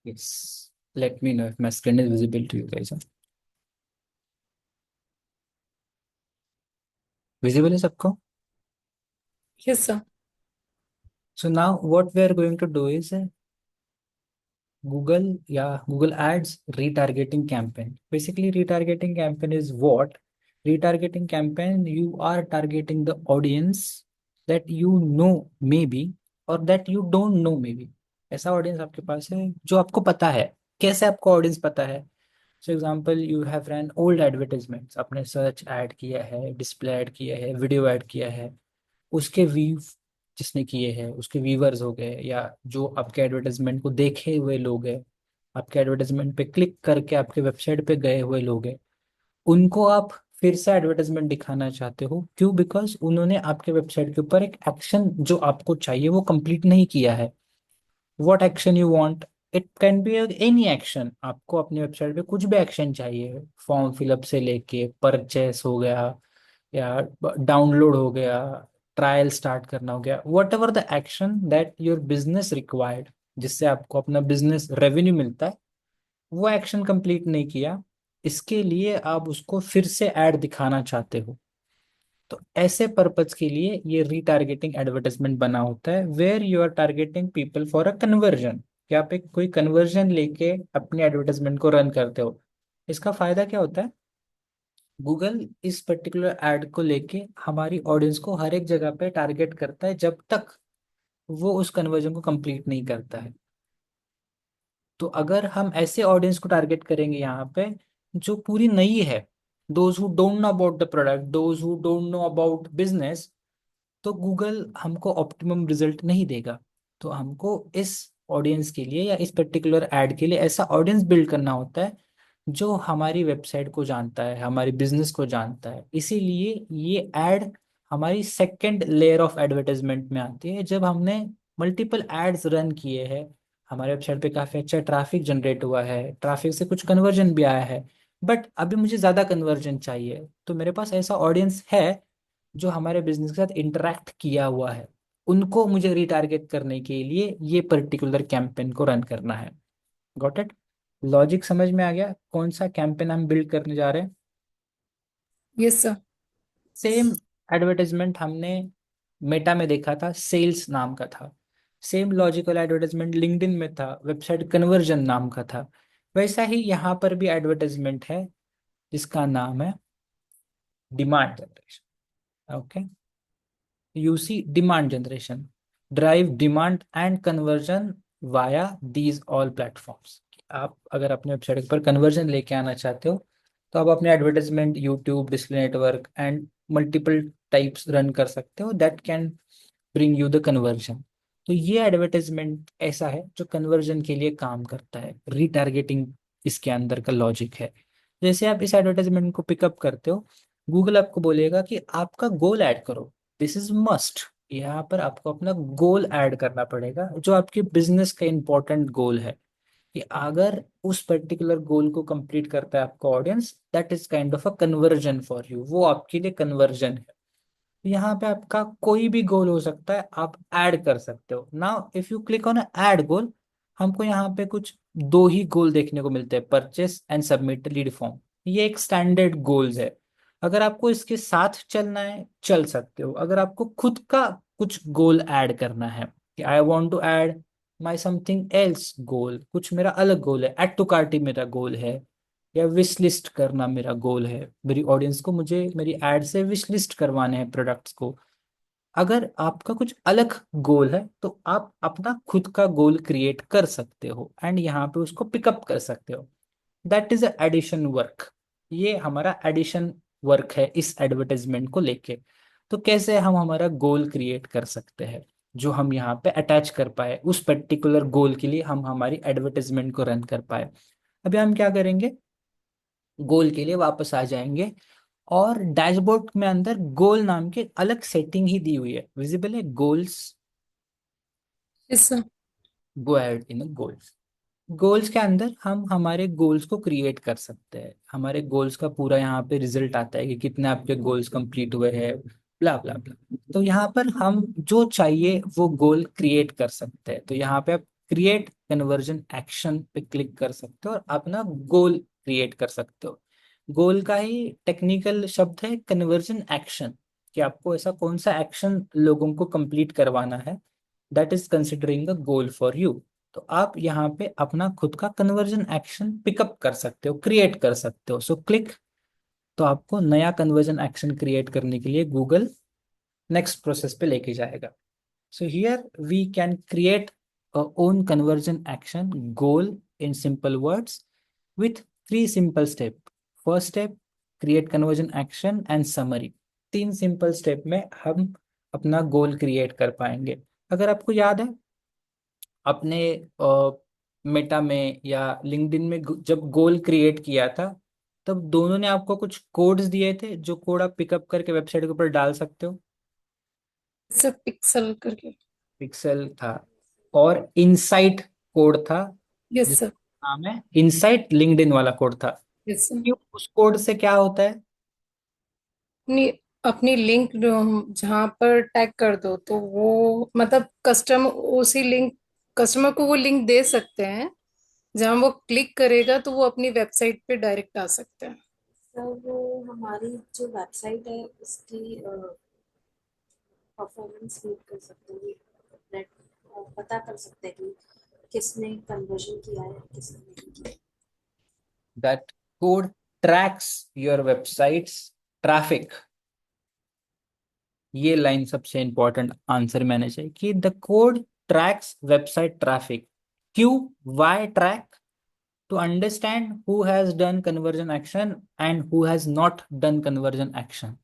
Yes. Let me know if my screen is visible to you guys. Huh? Visible is सबको? Yes, sir. So now what we are going to do is Google Ads retargeting campaign. Basically, retargeting campaign is what? Retargeting campaign, you are targeting the audience that you know maybe or that you don't know maybe. ऐसा audience आपके पास है जो आपको पता है. कैसे आपको audience पता है? So example, you have run old advertisements, आपने सर्च ऐड किया है, डिस्प्ले ऐड किया है, वीडियो ऐड किया है. उसके व्यू जिसने किए हैं उसके व्यूवर्स हो गए, या जो आपके एडवर्टाइजमेंट को देखे हुए लोग हैं, आपके एडवर्टाइजमेंट पे क्लिक करके आपके वेबसाइट पे गए हुए लोग हैं, उनको आप फिर से एडवर्टाइजमेंट दिखाना चाहते हो. क्यों? बिकॉज उन्होंने आपके वेबसाइट के ऊपर एक एक्शन जो आपको चाहिए वो कंप्लीट नहीं किया है. What action you want? It can be any action. आपको अपनी वेबसाइट पे कुछ भी एक्शन चाहिए, फॉर्म फिलअप से लेके परचेस हो गया, या डाउनलोड हो गया, ट्रायल स्टार्ट करना हो गया, what ever the action that your business required, जिससे आपको अपना बिजनेस रेवेन्यू मिलता है, वो एक्शन कंप्लीट नहीं किया, इसके लिए आप उसको फिर से ऐड दिखाना चाहते हो. तो ऐसे पर्पज के लिए ये रीटारगेटिंग एडवर्टाइजमेंट बना होता है, where you are targeting people for a conversion. कि आप एक कोई कन्वर्जन लेके अपनी एडवर्टाइजमेंट को रन करते हो. इसका फायदा क्या होता है? गूगल इस पर्टिकुलर एड को लेके हमारी ऑडियंस को हर एक जगह पे टारगेट करता है जब तक वो उस कन्वर्जन को कंप्लीट नहीं करता है. तो अगर हम ऐसे ऑडियंस को टारगेट करेंगे यहाँ पे जो पूरी नई है, those who don't know about the product, those who don't know about business, तो गूगल हमको ऑप्टिमम रिजल्ट नहीं देगा. तो हमको इस ऑडियंस के लिए या इस पर्टिकुलर एड के लिए ऐसा ऑडियंस बिल्ड करना होता है जो हमारी वेबसाइट को जानता है, हमारी बिजनेस को जानता है. इसीलिए ये एड हमारी सेकंड लेयर ऑफ एडवर्टाइजमेंट में आती है, जब हमने मल्टीपल एड्स रन किए हैं, हमारे वेबसाइट पे काफ़ी अच्छा ट्रैफिक जनरेट हुआ है, ट्रैफिक से कुछ कन्वर्जन भी आया है, बट अभी मुझे ज़्यादा कन्वर्जन चाहिए. तो मेरे पास ऐसा ऑडियंस है जो हमारे बिजनेस के साथ इंटरेक्ट किया हुआ है, उनको मुझे रिटारगेट करने के लिए ये पर्टिकुलर कैंपेन को रन करना है. Got it? लॉजिक समझ में आ गया कौन सा कैंपेन हम बिल्ड करने जा रहे हैं? Yes, sir. सेम एडवर्टाइजमेंट हमने मेटा में देखा था, सेल्स नाम का था. सेम लॉजिकल एडवर्टाइजमेंट लिंक्डइन में था, वेबसाइट कन्वर्जन नाम का था. वैसा ही यहाँ पर भी एडवर्टाइजमेंट है जिसका नाम है demand generation. Okay. UC demand generation, drive demand and conversion via these all platforms. आप अगर अपने वेबसाइट पर कन्वर्जन लेके आना चाहते हो तो आप अपने advertisement YouTube, display network and multiple types run कर सकते हो that can bring you the conversion. तो ये एडवर्टाइजमेंट ऐसा है जो कन्वर्जन के लिए काम करता है. रीटारगेटिंग इसके अंदर का लॉजिक है. जैसे आप इस एडवर्टाइजमेंट को पिकअप करते हो, गूगल आपको बोलेगा कि आपका गोल ऐड करो. This is must. यहाँ पर आपको अपना गोल ऐड करना पड़ेगा जो आपके बिजनेस का इंपॉर्टेंट गोल है. कि अगर उस पर्टिकुलर गोल को कंप्लीट करता है आपका audience, that is kind of a conversion for you, वो आपके लिए कन्वर्जन है. यहाँ पे आपका कोई भी गोल हो सकता है, आप ऐड कर सकते हो. Now if you click on add goal, हमको यहाँ पे कुछ दो ही गोल देखने को मिलते हैं, purchase and submit lead form. ये एक स्टैंडर्ड गोल्स है. अगर आपको इसके साथ चलना है चल सकते हो. अगर आपको खुद का कुछ गोल ऐड करना है कि I want to add my something else goal, कुछ मेरा अलग गोल है, ऐड टू कार्ट मेरा गोल है, या विश लिस्ट करना मेरा गोल है, मेरी ऑडियंस को मुझे मेरी एड से विश लिस्ट करवाने हैं प्रोडक्ट्स को. अगर आपका कुछ अलग गोल है तो आप अपना खुद का गोल क्रिएट कर सकते हो एंड यहाँ पे उसको पिकअप कर सकते हो. That is addition work. ये हमारा एडिशन वर्क है इस एडवर्टाइजमेंट को लेके. तो कैसे हम हमारा गोल क्रिएट कर सकते हैं जो हम यहाँ पे अटैच कर पाए, उस पर्टिकुलर गोल के लिए हम हमारी एडवर्टाइजमेंट को रन कर पाए. अभी हम क्या करेंगे, गोल के लिए वापस आ जाएंगे, और डैशबोर्ड में अंदर गोल नाम की अलग सेटिंग ही दी हुई है, विजिबल है goals. Yes, sir. Go ahead in goals. Goals के अंदर हम हमारे गोल्स को क्रिएट कर सकते हैं. हमारे गोल्स का पूरा यहाँ पे रिजल्ट आता है कि कितने आपके गोल्स कंप्लीट हुए हैं, ब्ला ब्ला ब्ला. तो यहाँ पर हम जो चाहिए वो गोल क्रिएट कर सकते हैं. तो यहाँ पे आप क्रिएट कन्वर्जन एक्शन पे क्लिक कर सकते हो और अपना गोल क्रिएट कर सकते हो। गोल का ही टेक्निकल शब्द है कन्वर्जन एक्शन, कि आपको ऐसा कौन सा एक्शन लोगों को कंप्लीट करवाना है, that is considering a goal for you. तो आप यहाँ पे अपना खुद का कन्वर्जन एक्शन पिकअप कर सकते हो, क्रिएट कर सकते हो। So click. तो आपको नया कन्वर्जन एक्शन क्रिएट करने के लिए गूगल नेक्स्ट प्रोसेस पे लेके जाएगा। So here we can create our own conversion action goal in simple words with three simple steps. First step, create conversion action and summary. तीन सिंपल स्टेप में हम अपना गोल क्रिएट कर पाएंगे। अगर आपको याद है, अपने मेटा में या लिंक्डइन में जब गोल क्रिएट किया था, तब दोनों ने आपको कुछ कोड्स दिए थे, जो कोड आप पिकअप करके वेबसाइट के ऊपर डाल सकते हो। सब पिक्सल करके। पिक्सल था और इनसाइट कोड था, यस सर। जिसका नाम है इनसाइट, लिंक्डइन वाला कोड था। Yes sir. क्यों? उस कोड से क्या होता है? अपनी अपनी लिंक जहाँ पर टैग कर दो तो वो मतलब कस्टमर को वो लिंक दे सकते हैं, जहाँ वो क्लिक करेगा तो वो अपनी वेबसाइट पे डायरेक्ट आ सकते हैं। सर वो हमारी जो वेबसाइट है उसकी परफॉर्मेंस रीड कर सकते हैं, नेट पता कर सकते हैं कि किसने कन्वर्जन किया है किसने नहीं किया। That code tracks your website's traffic. ये लाइन सबसे इंपॉर्टेंट आंसर मैंने चाहिए कि the code tracks website traffic. क्यों? Why track? To understand who has done conversion action and who has not done conversion action.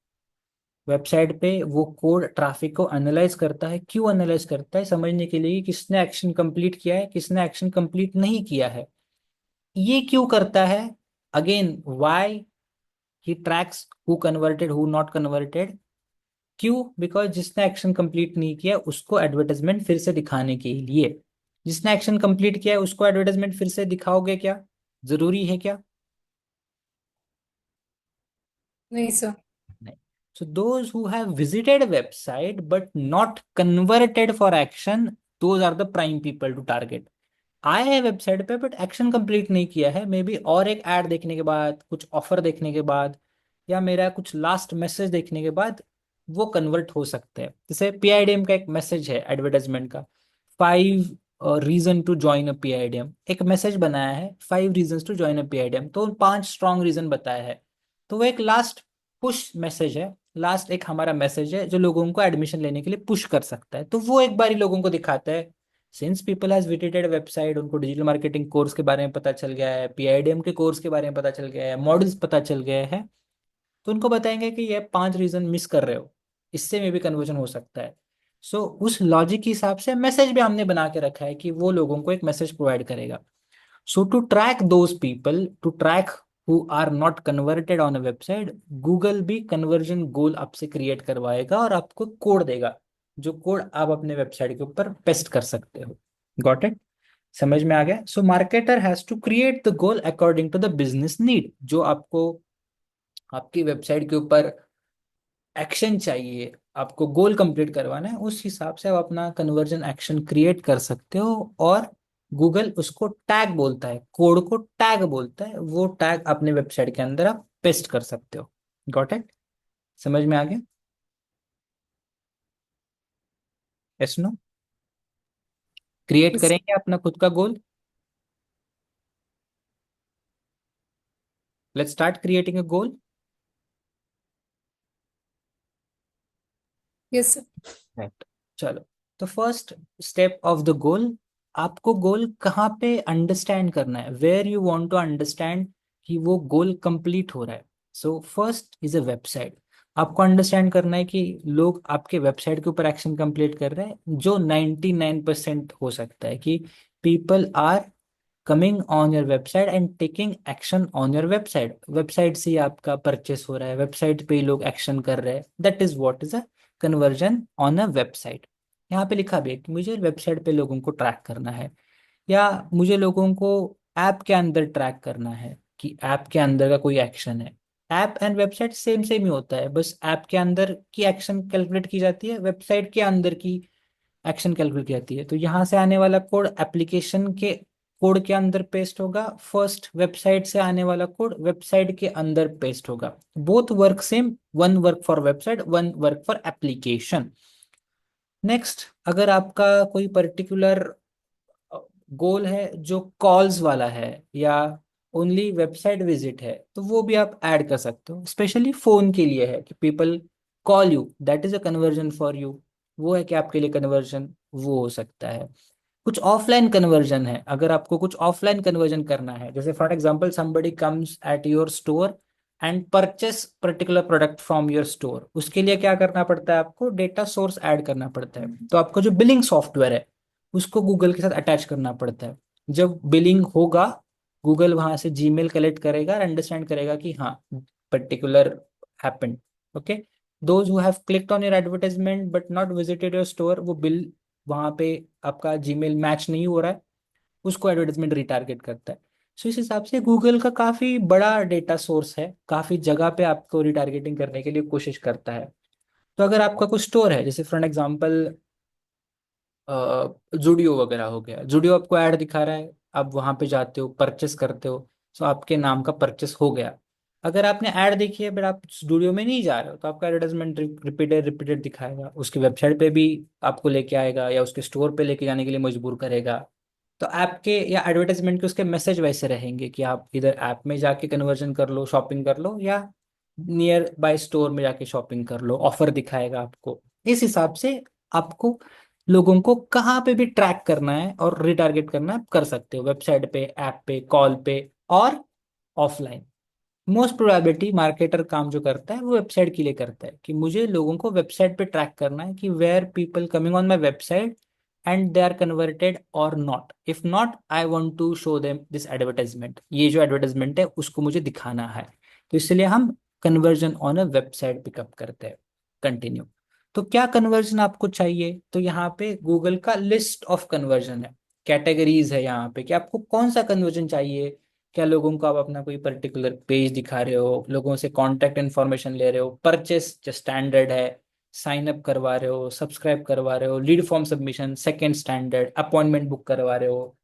Website पे वो code traffic को analyse करता है। क्यों एनालाइज करता है? समझने के लिए कि किसने एक्शन कंप्लीट किया है, किसने एक्शन कंप्लीट नहीं किया है। ये क्यों करता है? Again why he tracks who converted who not converted. क्यों? बिकॉज जिसने एक्शन कंप्लीट नहीं किया उसको एडवर्टाइजमेंट फिर से दिखाने के लिए। जिसने एक्शन कंप्लीट किया है उसको एडवर्टाइजमेंट फिर से दिखाओगे क्या? जरूरी है क्या? नहीं सर। नहीं। So those who have visited a website but not converted for action, those are the prime people to target. आए हैं वेबसाइट पे बट एक्शन कंप्लीट नहीं किया है, मे बी और एक ऐड देखने के बाद, कुछ ऑफर देखने के बाद, या मेरा कुछ लास्ट मैसेज देखने के बाद वो कन्वर्ट हो सकते हैं। जैसे पीआईडीएम का एक मैसेज है एडवर्टाइजमेंट का, 5 रीजन टू ज्वाइन अ पीआईडीएम। एक मैसेज बनाया है, 5 रीजन टू ज्वाइन अ पीआईडीएम, तो 5 स्ट्रॉन्ग रीजन बताया है। तो वो एक लास्ट पुश मैसेज है, लास्ट एक हमारा मैसेज है जो लोगों को एडमिशन लेने के लिए पुश कर सकता है। तो वो एक बार ही लोगों को दिखाता है। Since people has visited website, उनको डिजिटल मार्केटिंग कोर्स के बारे में पता चल गया है, पीआईडीएम के कोर्स के बारे में पता चल गया है, मॉडल्स पता चल गए हैं, तो उनको बताएंगे कि ये 5 रीजन मिस कर रहे हो, इससे में भी कन्वर्जन हो सकता है। सो उस लॉजिक के हिसाब से मैसेज भी हमने बना के रखा है कि वो लोगों को एक मैसेज प्रोवाइड करेगा। So to track those people, to track who are not converted on a website, Google भी कन्वर्जन गोल आपसे क्रिएट करवाएगा और आपको कोड देगा, जो कोड आप अपने वेबसाइट के ऊपर पेस्ट कर सकते हो। Got it? समझ में आ गया? So marketer has to create the goal according to the business need. जो आपको आपकी वेबसाइट के ऊपर एक्शन चाहिए, आपको गोल कंप्लीट करवाना है, उस हिसाब से आप अपना कन्वर्जन एक्शन क्रिएट कर सकते हो। और गूगल उसको टैग बोलता है, कोड को टैग बोलता है, वो टैग अपने वेबसाइट के अंदर आप पेस्ट कर सकते हो। Got it? समझ में आ गया? Yes no? Create yes. करेंगे अपना खुद का goal. Let's start creating a goal. Yes sir. Right. चलो, तो first step of the goal, आपको गोल कहाँ पे अंडरस्टैंड करना है, where you want to understand कि वो गोल कंप्लीट हो रहा है। So first is a website. आपको अंडरस्टैंड करना है कि लोग आपके वेबसाइट के ऊपर एक्शन कंप्लीट कर रहे हैं, जो 99% हो सकता है कि people are coming on your website and taking action on your website. Website से ही आपका परचेस हो रहा है, वेबसाइट पे ही लोग एक्शन कर रहे हैं, that is what is a conversion on a website. यहाँ पे लिखा भी है कि मुझे वेबसाइट पे लोगों को ट्रैक करना है, या मुझे लोगों को ऐप के अंदर ट्रैक करना है कि ऐप के अंदर का कोई एक्शन है। App and website same same ही होता है, बस ऐप के अंदर की एक्शन कैलकुलेट की जाती है, वेबसाइट के अंदर की एक्शन कैलकुलेट की जाती है। तो यहाँ से आने वाला कोड एप्लीकेशन के कोड के अंदर पेस्ट होगा, फर्स्ट वेबसाइट से आने वाला कोड वेबसाइट के अंदर पेस्ट होगा। Both work same, one work for website, one work for application. Next, अगर आपका कोई पर्टिकुलर गोल है जो कॉल्स वाला है या ओनली वेबसाइट विजिट है, तो वो भी आप ऐड कर सकते हो। स्पेशली फोन के लिए है कि people call you, that is a conversion for you. वो है कि आपके लिए कन्वर्जन वो हो सकता है। कुछ ऑफलाइन कन्वर्जन है, अगर आपको कुछ ऑफलाइन कन्वर्जन करना है, जैसे for example somebody comes at your store and purchase particular product from your store, उसके लिए क्या करना पड़ता है, आपको डेटा सोर्स ऐड करना पड़ता है। तो आपको जो बिलिंग सॉफ्टवेयर है उसको गूगल के साथ अटैच करना पड़ता है। जब बिलिंग होगा, गूगल वहां से जीमेल कलेक्ट करेगा और अंडरस्टैंड करेगा कि हाँ particular happened. Okay, those who have clicked on your advertisement but not visited your store, वो बिल वहां पे आपका जीमेल मैच नहीं हो रहा है, उसको एडवर्टाइजमेंट रिटारगेट करता है। सो इस हिसाब से गूगल का काफी बड़ा डेटा सोर्स है, काफी जगह पे आपको रिटारगेटिंग करने के लिए कोशिश करता है। तो अगर आपका कोई स्टोर है, जैसे फॉर एग्जांपल जूडियो वगैरह हो गया, जूडियो आपको ऐड दिखा रहा है, आप वहां पे जाते हो परचेस करते हो, सो आपके नाम का परचेस हो गया। अगर आपने ऐड देखी है बट आप स्टूडियो में नहीं जा रहे हो, तो आपका एडवर्टाइजमेंट रिपीटेड रिपीटेड दिखाएगा, उसकी वेबसाइट पे भी आपको लेके आएगा या उसके स्टोर पे लेके जाने के लिए मजबूर करेगा। तो ऐप के या एडवर्टाइजमेंट के उसके मैसेज वैसे रहेंगे कि आप इधर ऐप में जाके कन्वर्जन कर लो, शॉपिंग कर लो, या नियर बाय स्टोर में जाके शॉपिंग कर लो, ऑफर दिखाएगा आपको। इस हिसाब से आपको लोगों को कहाँ पे भी ट्रैक करना है और रिटारगेट करना है, आप कर सकते हो, वेबसाइट पे, ऐप पे, कॉल पे और ऑफलाइन। मोस्ट प्रोबेबिलिटी मार्केटर काम जो करता है वो वेबसाइट के लिए करता है कि मुझे लोगों को वेबसाइट पे ट्रैक करना है कि where people coming on my website and they are converted और not, if not I want to show them this advertisement, ये जो एडवर्टाइजमेंट है उसको मुझे दिखाना है। तो इसलिए हम conversion on a website pickup करते हैं। कंटिन्यू। तो क्या कन्वर्जन आपको चाहिए, तो यहाँ पे गूगल का लिस्ट ऑफ कन्वर्जन है, कैटेगरीज है यहाँ पे कि आपको कौन सा कन्वर्जन चाहिए। क्या लोगों को आप अपना कोई पर्टिकुलर पेज दिखा रहे हो, लोगों से कांटेक्ट इन्फॉर्मेशन ले रहे हो, परचेस जो स्टैंडर्ड है, साइन अप करवा रहे हो, सब्सक्राइब करवा रहे हो, lead form submission second standard, appointment book करवा रहे हो,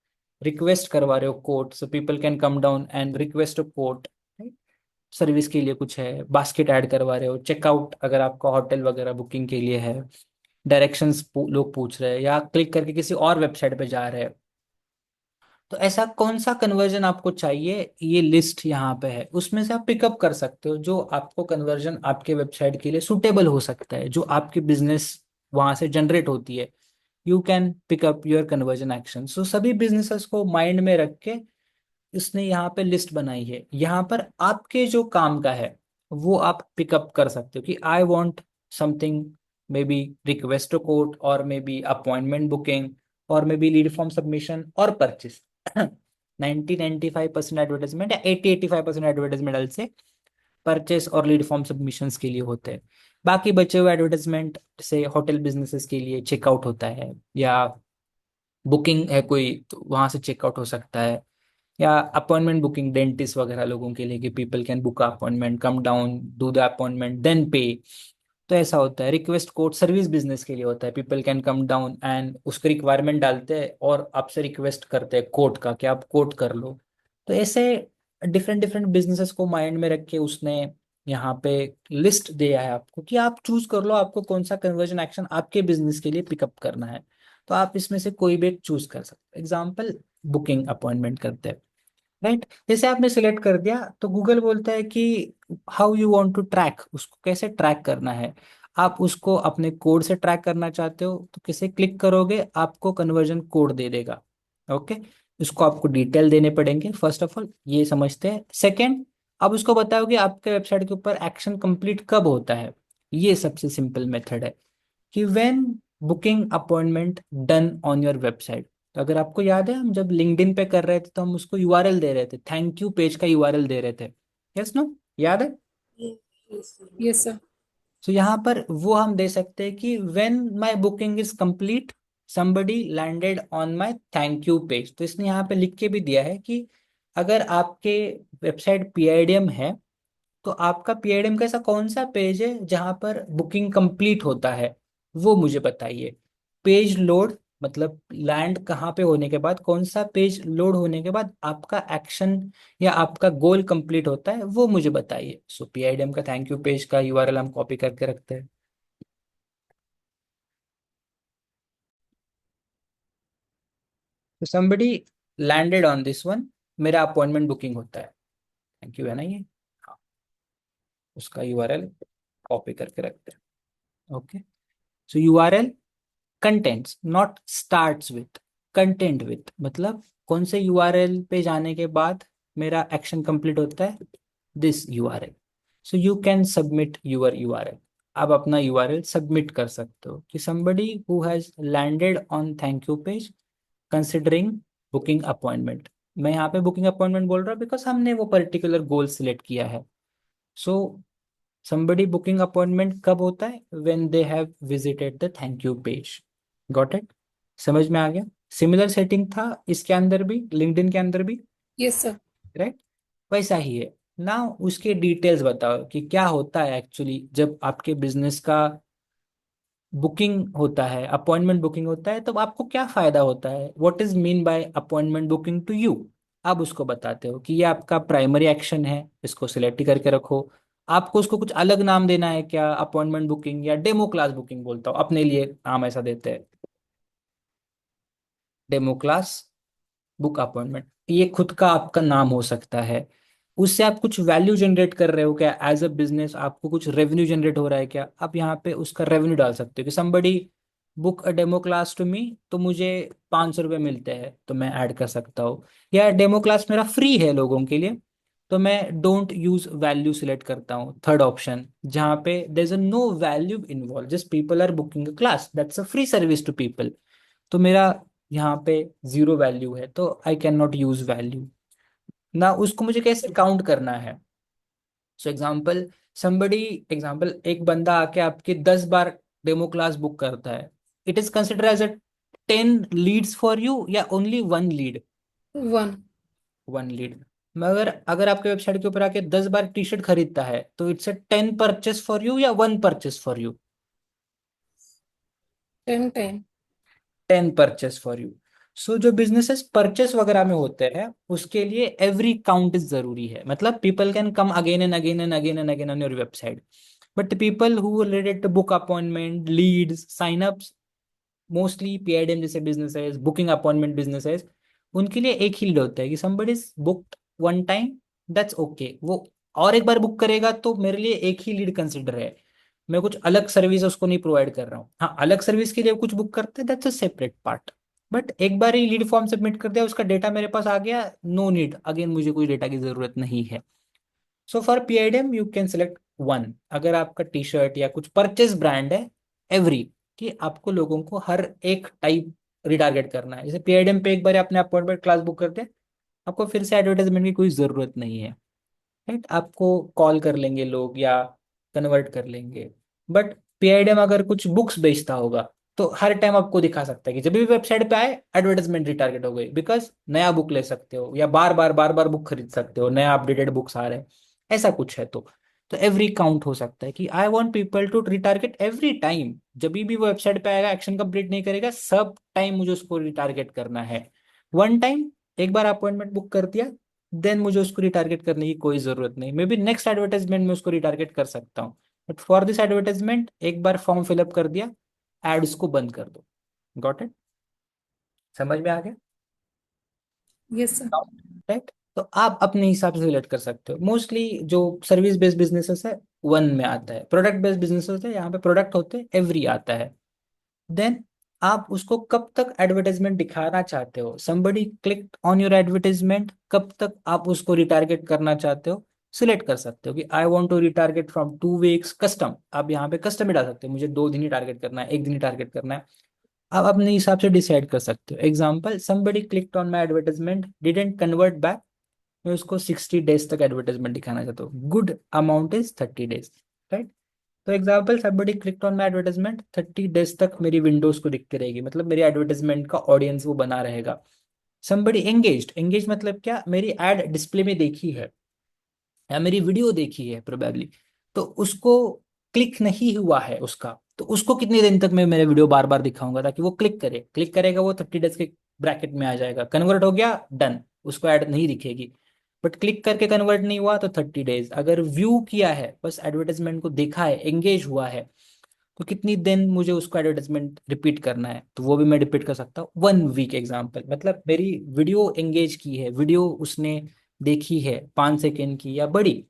रिक्वेस्ट करवा रहे हो quote, so people can come down and request a quote, service के लिए कुछ है, बास्केट ऐड करवा रहे हो, चेकआउट अगर आपका होटल वगैरह बुकिंग के लिए है, डायरेक्शंस लोग पूछ रहे हैं या क्लिक करके किसी और वेबसाइट पे जा रहे हैं। तो ऐसा कौन सा कन्वर्जन आपको चाहिए, ये लिस्ट यहाँ पे है, उसमें से आप पिकअप कर सकते हो जो आपको कन्वर्जन आपके वेबसाइट के लिए सुटेबल हो सकता है, जो आपकी बिजनेस वहां से जनरेट होती है। You can pick up your conversion action. So सभी बिजनेसेस को माइंड में रख के इसने यहाँ पे लिस्ट बनाई है। यहाँ पर आपके जो काम का है वो आप पिकअप कर सकते हो कि I want something, may be request code और मे बी अपॉइंटमेंट बुकिंग और may be lead form submission और परचेस। 90-95% एडवर्टाइजमेंट या 80-85% एडवर्टाइजमेंट से परचेस और लीड फॉर्म सबमिशंस के लिए होते हैं। बाकी बचे हुए एडवर्टाइजमेंट से होटल बिजनेसेस के लिए चेकआउट होता है, या बुकिंग है कोई तो वहां से चेकआउट हो सकता है, या अपॉइंटमेंट बुकिंग डेंटिस्ट वगैरह लोगों के लिए कि people can book appointment, come down, do the appointment then pay. तो ऐसा होता है। रिक्वेस्ट कोड सर्विस बिजनेस के लिए होता है, people can come down and उसके रिक्वायरमेंट डालते हैं और आपसे रिक्वेस्ट करते हैं कोड का कि आप कोड कर लो। तो ऐसे डिफरेंट डिफरेंट बिजनेसेस को माइंड में रख के उसने यहाँ पे लिस्ट दिया है आपको कि आप चूज कर लो आपको कौन सा कन्वर्जन एक्शन आपके बिजनेस के लिए पिकअप करना है। तो आप इसमें से कोई भी एक चूज कर सकते हो। एग्जाम्पल, बुकिंग अपॉइंटमेंट करते हैं, राइट। जैसे आपने सिलेक्ट कर दिया तो गूगल बोलता है कि how you want to track, उसको कैसे ट्रैक करना है। आप उसको अपने कोड से ट्रैक करना चाहते हो तो किसे क्लिक करोगे आपको कन्वर्जन कोड दे देगा। ओके, इसको आपको डिटेल देने पड़ेंगे, फर्स्ट ऑफ ऑल ये समझते हैं। सेकंड, अब उसको बताओगे आपके वेबसाइट के ऊपर एक्शन कंप्लीट कब होता है। ये सबसे सिंपल मेथड है कि when booking appointment done on your website. तो अगर आपको याद है हम जब लिंक्डइन पे कर रहे थे तो हम उसको यूआरएल दे रहे थे, थैंक यू पेज का यूआरएल दे रहे थे। यस नो, याद है। ये ये यस सर। तो यहाँ पर वो हम दे सकते हैं कि when my booking is complete somebody landed on my thank you page. तो इसने यहाँ पे लिख के भी दिया है कि अगर आपके वेबसाइट पीआईडीएम है तो आपका पीआईडीएम का ऐसा कौन सा पेज है जहां पर बुकिंग कंप्लीट होता है, वो मुझे बताइए। पेज लोड मतलब लैंड कहाँ पे होने के बाद, कौन सा पेज लोड होने के बाद आपका एक्शन या आपका गोल कंप्लीट होता है, वो मुझे बताइए। सो पीआईडीएम का थैंक यू पेज का यूआरएल हम कॉपी करके रखते हैं। तो somebody landed on this one, मेरा अपॉइंटमेंट बुकिंग होता है, थैंक यू है ना ये। हाँ, उसका यूआरएल कॉपी करके रखते हैं। Okay, so URL contents not starts with, content with मतलब कौन से यूआरएल पे जाने के बाद मेरा एक्शन कंप्लीट होता है, this URL. So you can submit your URL, आप अपना यूआरएल सबमिट कर सकते हो कि somebody who has landed on thank you page considering booking appointment. मैं यहाँ पे बुकिंग अपॉइंटमेंट बोल रहा हूँ बिकॉज हमने वो पर्टिकुलर गोल सिलेक्ट किया है। सो somebody बुकिंग अपॉइंटमेंट कब होता है, when they have visited the thank you page. Got it, समझ में आ गया। सिमिलर सेटिंग था इसके अंदर भी, लिंक्डइन के अंदर भी, यस सर। राइट, वैसा ही है ना। उसके डिटेल्स बताओ कि क्या होता है एक्चुअली जब आपके बिजनेस का बुकिंग होता है, अपॉइंटमेंट बुकिंग होता है, तब आपको क्या फायदा होता है, what is mean by appointment booking to you. आप उसको बताते हो कि ये आपका प्राइमरी एक्शन है, इसको सिलेक्ट करके रखो। आपको उसको कुछ अलग नाम देना है क्या, अपॉइंटमेंट बुकिंग या डेमो क्लास बुकिंग बोलता हूँ अपने लिए नाम ऐसा देते हैं, डेमो क्लास बुक अपॉइंटमेंट, ये खुद का आपका नाम हो सकता है। उससे आप कुछ वैल्यू जनरेट कर रहे हो क्या, एज अ बिजनेस आपको कुछ रेवेन्यू जनरेट हो रहा है क्या, आप यहाँ पे उसका रेवेन्यू डाल सकते हो कि somebody book a demo class to me, तो मुझे 500 रुपये मिलते हैं, तो मैं ऐड कर सकता हूँ। या डेमो क्लास मेरा फ्री है लोगों के लिए, तो मैं डोंट यूज वैल्यू सिलेक्ट करता हूँ, थर्ड ऑप्शन, जहाँ पे there is no value involve, just people are booking a class, that's a free service to people. तो मेरा यहाँ पे जीरो वैल्यू है, तो I can not use value ना। उसको मुझे कैसे काउंट करना है, सो एग्जाम्पल, समबडी, एग्जाम्पल एक बंदा आके आपके 10 बार डेमो क्लास बुक करता है, it is consider as a 10 leads for you या ओनली 1 लीड। वन। 1 लीड, मगर अगर आपके वेबसाइट के ऊपर आके 10 बार टी शर्ट खरीदता है, तो it's a 10 purchase for you या 1 purchase for you. 10 10। 10 purchase for you. So जो बिजनेसेस परचेस वगैरह में होते हैं, उसके लिए एवरी काउंट इज जरूरी है, मतलब people can come again and again and again and again on your website, but people who related to book appointment, leads, sign ups, mostly PIDM जैसे बिजनेसेस, बुकिंग अपॉइंटमेंट बिजनेसेस, उनके लिए एक ही lead होता है कि somebody is booked 1 time, that's okay, वो और एक बार बुक करेगा तो मेरे लिए एक ही लीड कंसिडर है, मैं कुछ अलग सर्विस उसको नहीं प्रोवाइड कर रहा हूँ। हाँ, अलग सर्विस के लिए कुछ बुक करते हैं, that's a separate part, but एक बार ही लीड फॉर्म सबमिट कर दिया, उसका डेटा मेरे पास आ गया, नो नीड अगेन, मुझे कोई डेटा की जरूरत नहीं है। So for PIDM you can select one, अगर आपका टी शर्ट या कुछ परचेस ब्रांड है, एवरी, कि आपको लोगों को हर एक टाइप रिटारगेट करना है। जैसे पीआईडीएम पे एक बार आपने अपॉइंटमेंट क्लास बुक कर दिया, आपको फिर से एडवर्टाइजमेंट की कोई जरूरत नहीं है, राइट, आपको कॉल कर लेंगे लोग या कन्वर्ट कर लेंगे। बट पीआईडीएम अगर कुछ बुक्स बेचता होगा, तो हर टाइम आपको दिखा सकता है कि जब भी वेबसाइट पे आए एडवर्टाइजमेंट रिटारगेट हो गई, बिकॉज नया बुक ले सकते हो या बार बार बुक खरीद सकते हो, नया अपडेटेड बुक्स आ रहे हैं, ऐसा कुछ है। तो एवरी काउंट हो सकता है कि I want people to retarget every time, जब भी वो वेबसाइट पे आएगा एक्शन कंप्लीट नहीं करेगा, सब टाइम मुझे उसको रिटारगेट करना है। 1 टाइम, एक बार अपॉइंटमेंट बुक कर दिया, देन मुझे उसको रिटारगेट करने की कोई जरूरत नहीं, मे बी नेक्स्ट एडवर्टाइजमेंट में उसको रिटारगेट कर सकता हूँ, बट फॉर दिस एडवर्टाइजमेंट एक बार फॉर्म फिलअप कर दिया, एड्स को बंद कर दो। गॉट इट, समझ में आ गया, यस सर। राइट। तो आप अपने हिसाब से सिलेक्ट कर सकते हो, मोस्टली जो सर्विस बेस्ड बिजनेसेस है वन में आता है, प्रोडक्ट बेस्ड बिजनेसेस है यहाँ पे प्रोडक्ट होते हैं, एवरी आता है। देन आप उसको कब तक एडवर्टाइजमेंट दिखाना चाहते हो, somebody clicked on your advertisement, कब तक आप उसको रिटारगेट करना चाहते हो, सिलेक्ट कर सकते हो कि I want to retarget from 2 weeks custom, आप यहाँ पे कस्टम ही डाल सकते हो, मुझे 2 दिन ही टारगेट करना है, एक दिन ही टारगेट करना है, आप अपने हिसाब से डिसाइड कर सकते हो। Example, somebody clicked on my advertisement didn't convert back, मैं उसको 60 डेज तक एडवर्टाइजमेंट दिखाना चाहता हूँ, good amount is 30 days, right. तो example, somebody clicked on my advertisement, 30 days तक मेरी विंडोज को दिखती रहेगी, मतलब मेरी एडवर्टाइजमेंट का ऑडियंस वो बना रहेगा। somebody engaged, engaged मतलब क्या, मेरी एड डिस्प्ले में देखी है या मेरी वीडियो देखी है प्रोबेबली, तो उसको क्लिक नहीं हुआ है उसका, तो उसको कितने दिन तक मैं मेरे वीडियो बार बार दिखाऊंगा ताकि वो क्लिक करेगा, वो 30 डेज के ब्रैकेट में आ जाएगा, कन्वर्ट हो गया डन, उसको ऐड नहीं दिखेगी। बट क्लिक करके कन्वर्ट नहीं हुआ तो 30 डेज। अगर व्यू किया है, बस एडवर्टाइजमेंट को देखा है, एंगेज हुआ है, तो कितनी दिन मुझे उसको एडवर्टाइजमेंट रिपीट करना है, तो वो भी मैं रिपीट कर सकता हूँ 1 वीक एग्जाम्पल। मतलब मेरी वीडियो एंगेज की है, वीडियो उसने देखी है 5 सेकेंड की या बड़ी,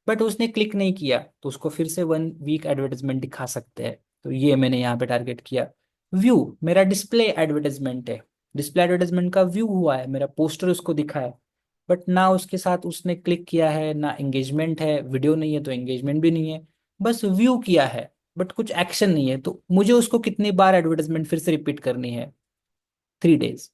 बट उसने क्लिक नहीं किया, तो उसको फिर से 1 वीक एडवर्टाइजमेंट दिखा सकते हैं। तो ये मैंने यहाँ पे टारगेट किया। व्यू मेरा डिस्प्ले एडवर्टाइजमेंट है, डिस्प्ले एडवर्टाइजमेंट का व्यू हुआ है, मेरा पोस्टर उसको दिखा है, बट ना उसके साथ उसने क्लिक किया है, ना एंगेजमेंट है, वीडियो नहीं है तो एंगेजमेंट भी नहीं है, बस व्यू किया है बट कुछ एक्शन नहीं है, तो मुझे उसको कितनी बार एडवर्टाइजमेंट फिर से रिपीट करनी है? 3 डेज।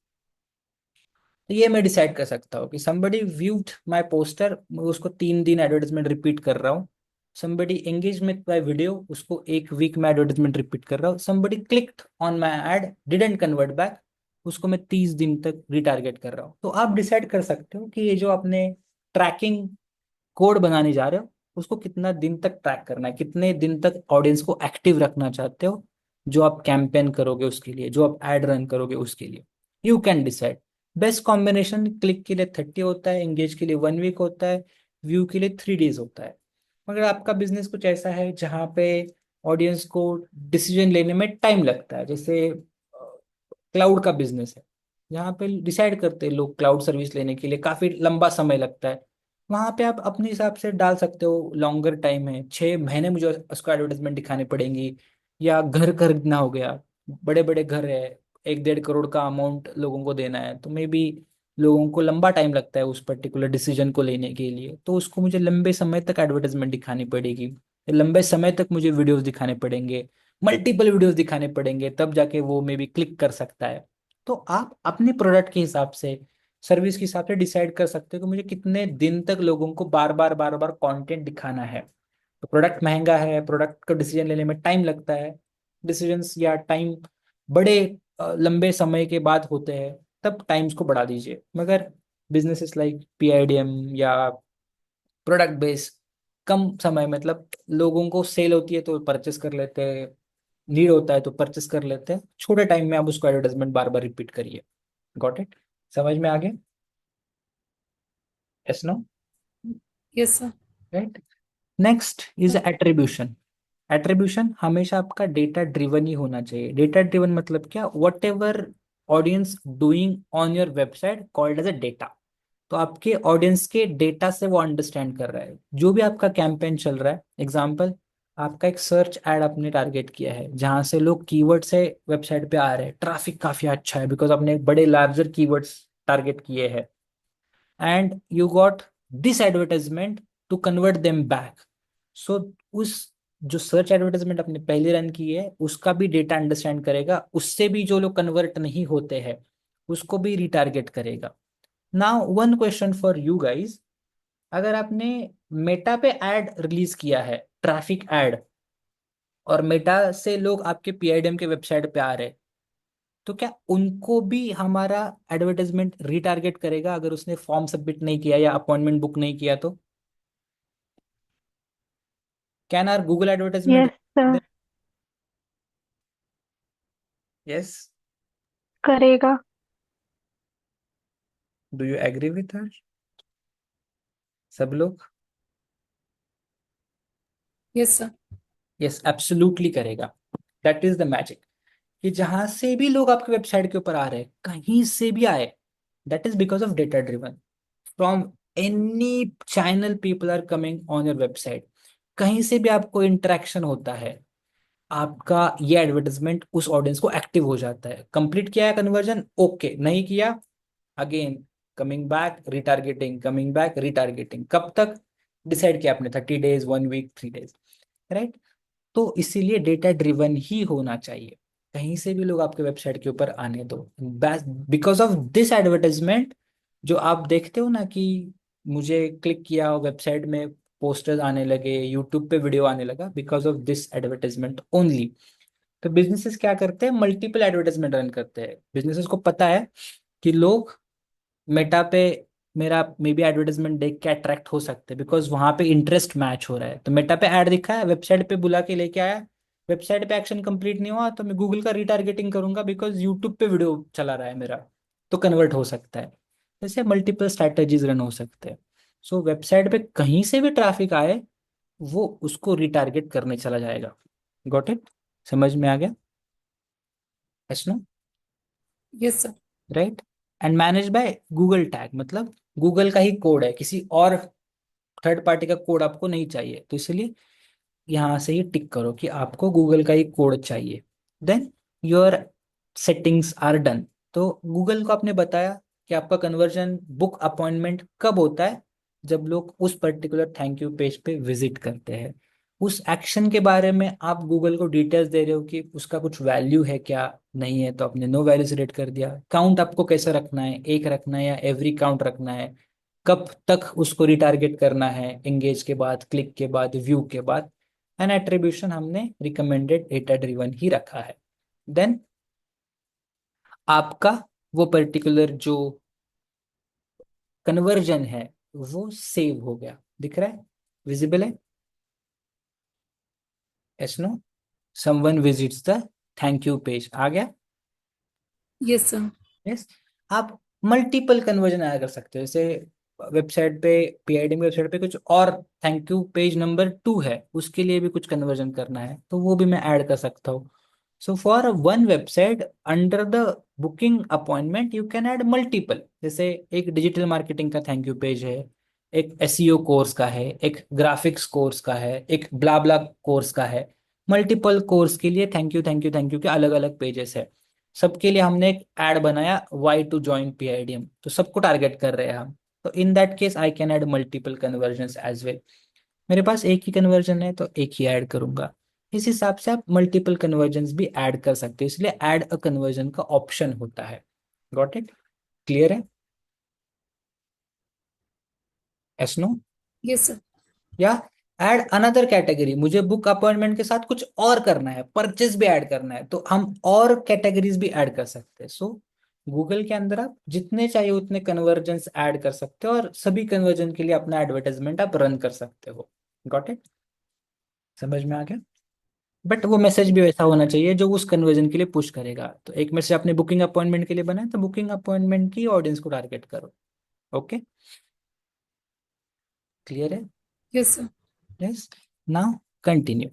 तो ये मैं डिसाइड कर सकता हूँ कि somebody viewed माई पोस्टर, मैं उसको 3 दिन एडवर्टाइजमेंट रिपीट कर रहा हूँ। somebody engaged with my video, उसको 1 वीक में एडवर्टाइजमेंट रिपीट कर रहा हूँ। somebody clicked on my ad didn't convert back, उसको मैं 30 दिन तक रिटारगेट कर रहा हूँ। तो आप डिसाइड कर सकते हो कि ये जो आपने ट्रैकिंग कोड बनाने जा रहे हो, उसको कितना दिन तक ट्रैक करना है, कितने दिन तक ऑडियंस को एक्टिव रखना चाहते हो, जो आप कैंपेन करोगे उसके लिए, जो आप एड रन करोगे उसके लिए। You can decide. Best combination click के लिए 30 होता है, एंगेज के लिए 1 वीक होता है, व्यू के लिए 3 डेज होता है। मगर आपका बिजनेस कुछ ऐसा है जहाँ पे ऑडियंस को डिसीजन लेने में टाइम लगता है, जैसे क्लाउड का बिजनेस है, जहाँ पे डिसाइड करते हैं लोग क्लाउड सर्विस लेने के लिए, काफी लंबा समय लगता है। वहां पे आप अपने हिसाब से डाल सकते हो, लॉन्गर टाइम है, 6 महीने मुझे उसको एडवर्टाइजमेंट दिखानी पड़ेंगी। या घर खरीदना हो गया, बड़े बड़े घर है, 1-1.5 करोड़ का अमाउंट लोगों को देना है, तो मे बी लोगों को लंबा टाइम लगता है उस पर्टिकुलर डिसीजन को लेने के लिए, तो उसको मुझे लंबे समय तक एडवर्टाइजमेंट दिखानी पड़ेगी, लंबे समय तक मुझे वीडियोस दिखाने पड़ेंगे, मल्टीपल वीडियोस दिखाने पड़ेंगे, तब जाके वो मे बी क्लिक कर सकता है। तो आप अपने प्रोडक्ट के हिसाब से, सर्विस के हिसाब से डिसाइड कर सकते हो कि मुझे कितने दिन तक लोगों को बार बार कंटेंट दिखाना है। तो प्रोडक्ट महंगा है, प्रोडक्ट का डिसीजन लेने में टाइम लगता है, डिसीजंस या टाइम बड़े लंबे समय के बाद होते हैं, तब टाइम्स को बढ़ा दीजिए। मगर बिजनेसेस लाइक पीआईडीएम या प्रोडक्ट बेस, कम समय, मतलब लोगों को सेल होती है तो परचेस कर लेते हैं, नीड होता है तो परचेस कर लेते हैं, छोटे टाइम में आप उसको एडवर्टाइजमेंट बार बार रिपीट करिए। Got it? समझ में आ गया? Yes no? Yes sir. Right. Next is attribution. Attribution हमेशा आपका डेटा ड्रिवन ही होना चाहिए। डेटा ड्रिवन मतलब क्या? Whatever audience doing on your website called as a data. तो आपके ऑडियंस के डेटा से वो अंडरस्टैंड कर रहा है जो भी आपका कैंपेन चल रहा है। एग्जाम्पल, आपका एक सर्च एड आपने टारगेट किया है जहां से लोग कीवर्ड से वेबसाइट पे आ रहे हैं, ट्रैफिक काफी अच्छा है बिकॉज आपने एक बड़े लार्जर कीवर्ड्स टारगेट किए हैं, and you got this advertisement to convert them back. So उस जो सर्च एडवर्टाइजमेंट आपने पहले रन की है उसका भी डेटा अंडरस्टैंड करेगा, उससे भी जो लोग कन्वर्ट नहीं होते हैं उसको भी रिटारगेट करेगा। Now one question for you guys, अगर आपने मेटा पे एड रिलीज किया है, ट्रैफिक एड, और मेटा से लोग आपके पीआईडीएम के वेबसाइट पे आ रहे हैं, तो क्या उनको भी हमारा एडवर्टाइजमेंट रिटारगेट करेगा अगर उसने फॉर्म सबमिट नहीं किया या अपॉइंटमेंट बुक नहीं किया? तो can are Google advertisement? Yes sir, yes. करेगा। Do you agree with her? सब लोग? Yes sir. यस, एब्सोल्युटली करेगा। दैट इज द मैजिक, कि जहां से भी लोग आपके वेबसाइट के ऊपर आ रहे हैं, कहीं से भी आए, that is because of data driven. From any channel people are coming on your website, कहीं से भी आपको इंटरेक्शन होता है, आपका ये एडवर्टाइजमेंट उस ऑडियंस को एक्टिव हो जाता है। कंप्लीट किया है कन्वर्जन, ओके, नहीं किया, again coming back retargeting, coming back retargeting. कब तक डिसाइड किया आपने? 30 डेज, 1 वीक, 3 डेज, राइट? तो इसीलिए डेटा ड्रिवन ही होना चाहिए, कहीं से भी लोग आपके वेबसाइट के ऊपर आने दो। बिकॉज ऑफ दिस एडवर्टाइजमेंट, जो आप देखते हो ना कि मुझे क्लिक किया वेबसाइट में पोस्टर्स आने लगे, यूट्यूब पे वीडियो आने लगा, because of this advertisement only. तो बिजनेसेस क्या करते हैं? मल्टीपल एडवर्टाइजमेंट रन करते हैं। बिजनेसेस को पता है कि लोग मेटा पे मेरा मे बी एडवर्टाइजमेंट देख के अट्रैक्ट हो सकते हैं बिकॉज वहां पे इंटरेस्ट मैच हो रहा है। तो मेटा पे ऐड दिखा है, वेबसाइट पे बुला के लेके आया, वेबसाइट पे एक्शन कंप्लीट नहीं हुआ तो मैं गूगल का रीटारगेटिंग करूंगा, बिकॉज यूट्यूब पे वीडियो चला रहा है मेरा, तो कन्वर्ट हो सकता है। जैसे मल्टीपल स्ट्रैटेजीज रन हो सकते हैं। सो वेबसाइट पे कहीं से भी ट्रैफिक आए, वो उसको रिटारगेट करने चला जाएगा। Got it? समझ में आ गया? Yes no? Yes sir. Right. And manage by Google tag, मतलब गूगल का ही कोड है, किसी और थर्ड पार्टी का कोड आपको नहीं चाहिए, तो इसलिए यहाँ से ही टिक करो कि आपको गूगल का ही कोड चाहिए। Then your settings are done. तो गूगल को आपने बताया कि आपका कन्वर्जन बुक अपॉइंटमेंट कब होता है, जब लोग उस पर्टिकुलर थैंक यू पेज पे विजिट करते हैं। उस एक्शन के बारे में आप गूगल को डिटेल्स दे रहे हो कि उसका कुछ वैल्यू है क्या, नहीं है, तो आपने नो वैल्यू सेलेक्ट कर दिया। काउंट आपको कैसे रखना है, एक रखना है या एवरी काउंट रखना है, कब तक उसको रिटारगेट करना है, एंगेज के बाद, क्लिक के बाद, व्यू के बाद। एंड एट्रीब्यूशन हमने रिकमेंडेड डेटा ड्रिवन ही रखा है। देन आपका वो पर्टिकुलर जो कन्वर्जन है वो सेव हो गया, दिख रहा है, विजिबल है? Yes no? Someone visits the thank you page, आ गया? Yes sir. यस। आप मल्टीपल कन्वर्जन ऐड कर सकते हो, जैसे वेबसाइट पे, पीआईडी में वेबसाइट पे कुछ और थैंक यू पेज नंबर 2 है, उसके लिए भी कुछ कन्वर्जन करना है, तो वो भी मैं ऐड कर सकता हूँ। So for one website under the booking appointment you can add multiple. जैसे एक डिजिटल मार्केटिंग का थैंक यू पेज है, एक एसईओ कोर्स का है, एक ग्राफिक्स कोर्स का है, एक ब्ला ब्ला कोर्स का है। मल्टीपल कोर्स के लिए thank you thank you thank you के अलग अलग पेजेस है। सबके लिए हमने एक ऐड बनाया, वाई टू ज्वाइन पीआईडीएम, तो सबको टारगेट कर रहे हैं हम। तो in that case I can add multiple conversion as well. मेरे पास एक ही कन्वर्जन है तो एक ही ऐड करूंगा। इस हिसाब से आप मल्टीपल कन्वर्जन भी ऐड कर सकते हो, इसलिए ऐड अ कन्वर्जन का ऑप्शन होता है। Got it? क्लियर है? Yes no? Yes sir. या ऐड अनदर कैटेगरी, मुझे बुक अपॉइंटमेंट के साथ कुछ और करना है, परचेज भी ऐड करना है, तो हम और कैटेगरीज भी ऐड कर सकते हैं। सो गूगल के अंदर आप जितने चाहिए उतने कन्वर्जन्स ऐड कर सकते हो, और सभी कन्वर्जन के लिए अपना एडवर्टाइजमेंट आप रन कर सकते हो। Got it? समझ में आ गया? बट वो मैसेज भी वैसा होना चाहिए जो उस कन्वर्जन के लिए पुश करेगा। तो एक मैसेज आपने बुकिंग अपॉइंटमेंट के लिए बनाया, तो बुकिंग अपॉइंटमेंट की ऑडियंस को टारगेट करो। ओके? क्लियर है? Yes sir. Yes. Now continue.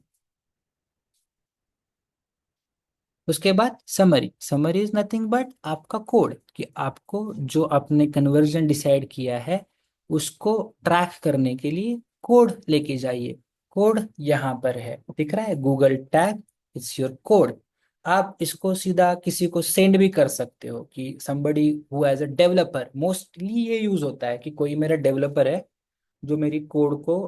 उसके बाद summary. Summary is nothing but आपका कोड, कि आपको जो आपने कन्वर्जन डिसाइड किया है उसको ट्रैक करने के लिए कोड लेके जाइए। कोड यहाँ पर है, दिख रहा है, Google tag, it's your code. आप इसको सीधा किसी को सेंड भी कर सकते हो, कि somebody who as a developer, mostly ये यूज होता है कि कोई मेरा डेवलपर है जो मेरी कोड को